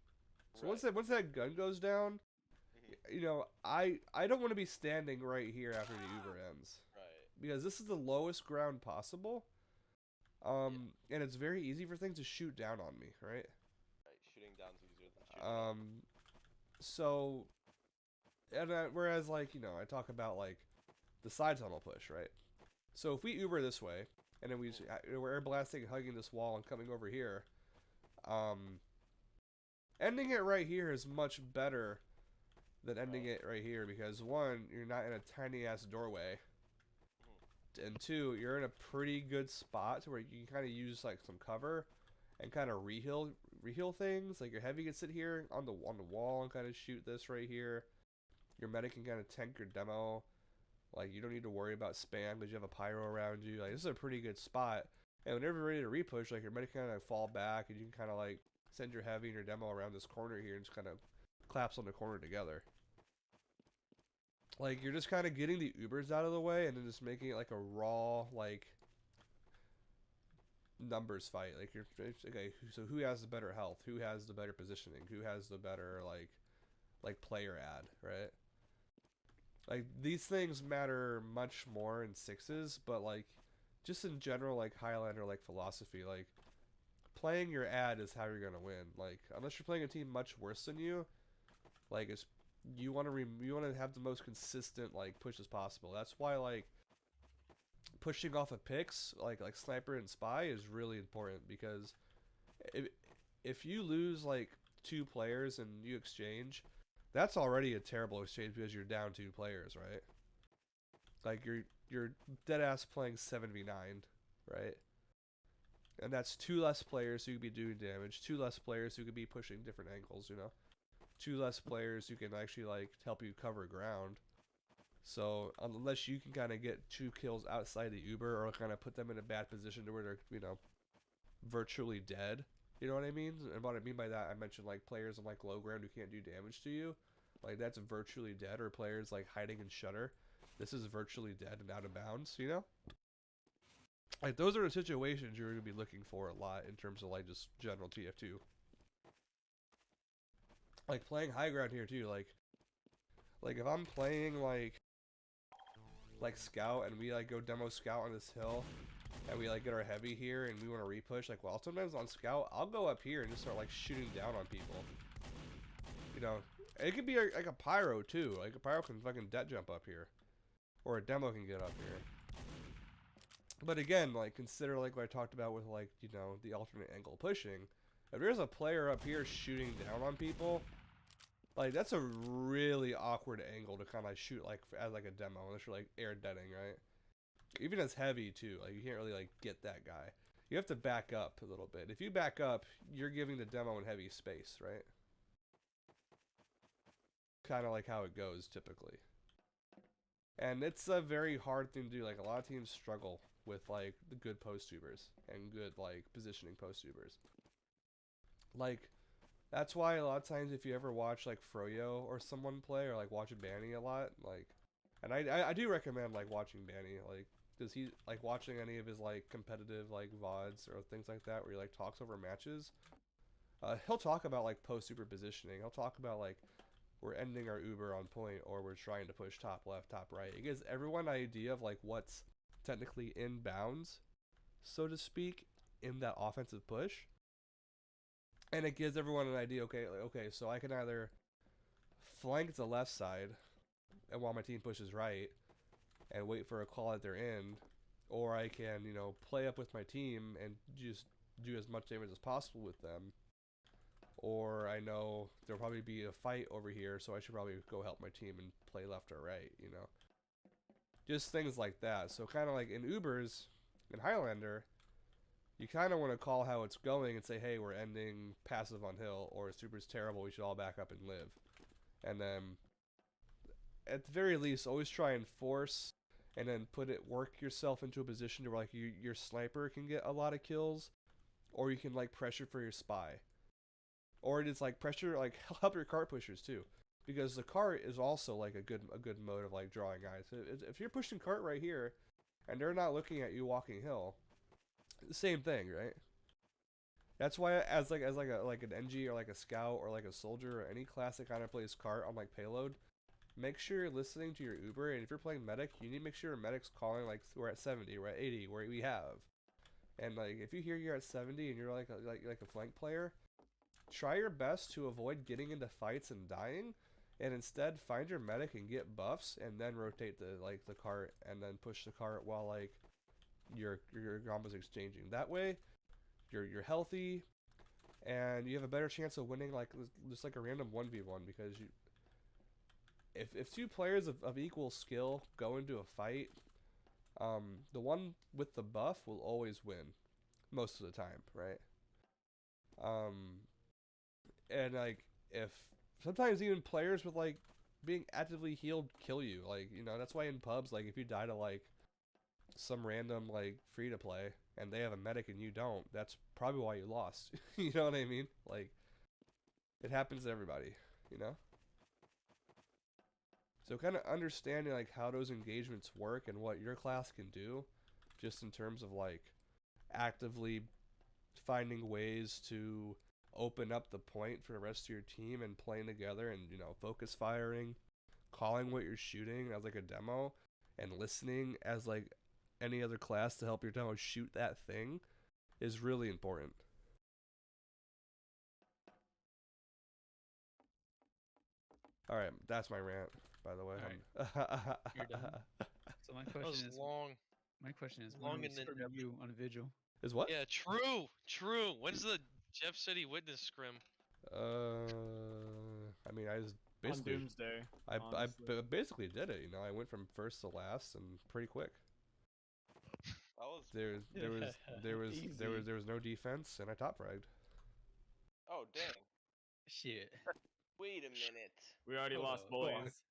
So once that gun goes down, you know, I don't want to be standing right here after the Uber ends. Right. Because this is the lowest ground possible. And it's very easy for things to shoot down on me, right? Right. Shooting down's easier than shooting up. So, and whereas like, you know, I talk about like the side tunnel push, right? So if we Uber this way, and then we're air blasting, hugging this wall, and coming over here, ending it right here is much better than ending it right here, because one, you're not in a tiny ass doorway, and two, you're in a pretty good spot to where you can kind of use like some cover and kind of reheal things. Like your heavy can sit here on the wall and kind of shoot this right here. Your medic can kind of tank your demo. Like you don't need to worry about spam because you have a pyro around you. Like this is a pretty good spot. And whenever you're ready to repush, like your medic can kind of fall back and you can kind of like send your heavy and your demo around this corner here and just kind of collapse on the corner together. Like you're just kind of getting the Ubers out of the way and then just making it like a raw like numbers fight. Like you're okay. So who has the better health? Who has the better positioning? Who has the better like player ad? Right. Like these things matter much more in sixes, but like just in general, like Highlander like philosophy, like playing your ad is how you're gonna win. Like unless you're playing a team much worse than you, like it's you want to have the most consistent like push as possible. That's why like pushing off of picks like sniper and spy is really important, because if you lose like 2 players and you exchange, that's already a terrible exchange because you're down 2 players, right? Like you're dead ass playing 7v9, right? And that's 2 less players who could be doing damage, 2 less players who could be pushing different angles, you know? 2 less players who can actually like help you cover ground. So unless you can kind of get 2 kills outside the Uber or kind of put them in a bad position to where they're, you know, virtually dead. You know what I mean? And what I mean by that, I mentioned like players on like low ground who can't do damage to you. Like that's virtually dead, or players like hiding in shutter. This is virtually dead and out of bounds, you know? Like those are the situations you're going to be looking for a lot in terms of like just general TF2. Like playing high ground here too, like if I'm playing like scout and we like go demo scout on this hill and we like get our heavy here and we want to repush, like well sometimes on scout I'll go up here and just start like shooting down on people. You know, it could be like a pyro too. Like a pyro can fucking debt jump up here, or a demo can get up here. But again, like consider like what I talked about with like, you know, the alternate angle pushing. If there's a player up here shooting down on people, like that's a really awkward angle to kind of shoot like as like a demo, unless you're like air deading, right? Even as heavy too, like you can't really like get that guy. You have to back up a little bit. If you back up, you're giving the demo and heavy space, right? Kind of like how it goes typically. And it's a very hard thing to do. Like a lot of teams struggle with like the good post tubers and good like positioning post tubers. Like that's why a lot of times if you ever watch like Froyo or someone play, or like watching Banny a lot, like, and I do recommend like watching Banny, like, because he like watching any of his like competitive like VODs or things like that where he like talks over matches. He'll talk about like post super positioning. He'll talk about like we're ending our Uber on point, or we're trying to push top left, top right. It gives everyone an idea of like what's technically in bounds, so to speak, in that offensive push. And it gives everyone an idea, okay, so I can either flank the left side and while my team pushes right and wait for a call at their end, or I can, you know, play up with my team and just do as much damage as possible with them. Or I know there'll probably be a fight over here, so I should probably go help my team and play left or right, you know. Just things like that. So kind of like in Ubers, in Highlander, you kind of want to call how it's going and say, hey, we're ending passive on hill, or super's terrible, we should all back up and live. And then, at the very least, always try and force, and then work yourself into a position where like your sniper can get a lot of kills, or you can like pressure for your spy. Or it is like pressure, like help your cart pushers too. because the cart is also like a good mode of like drawing eyes. If you're pushing cart right here, and they're not looking at you walking hill, the same thing, right? That's why as an NG or like a scout or like a soldier or any class that kind of plays cart on like payload, make sure you're listening to your Uber, and if you're playing medic, you need to make sure your medic's calling like we're at 70, we're at 80, where we have. And like if you hear you're at 70 and you're like a flank player, try your best to avoid getting into fights and dying, and instead find your medic and get buffs, and then rotate the cart and then push the cart while like your combo's exchanging. That way, you're healthy, and you have a better chance of winning like just like a random 1v1, because you if two players of equal skill go into a fight, the one with the buff will always win most of the time, right? And like if sometimes even players with like being actively healed kill you, like, you know, that's why in pubs, like if you die to like some random like free to play and they have a medic and you don't, that's probably why you lost. You know what I mean? Like it happens to everybody, you know? So kind of understanding like how those engagements work and what your class can do, just in terms of like actively finding ways to open up the point for the rest of your team and playing together, and, you know, focus firing, calling what you're shooting as like a demo, and listening as like any other class to help your demo shoot that thing is really important. Alright, that's my rant, by the way. You're done. So my That was question is, long. my question is, Long when are we and in screwing depth. you on Vigil? Is what? Yeah, true. When's the Jeff City Witness scrim? I mean, I just On basically Doomsday. I honestly. basically did it, you know. I went from first to last and pretty quick. That was. There was no defense, and I top fragged. Oh dang! Shit. Wait a minute. We already Hold lost up, boys. pause.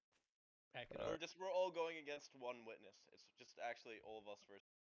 Pack it Uh, up. We're all going against one witness. It's just actually all of us versus.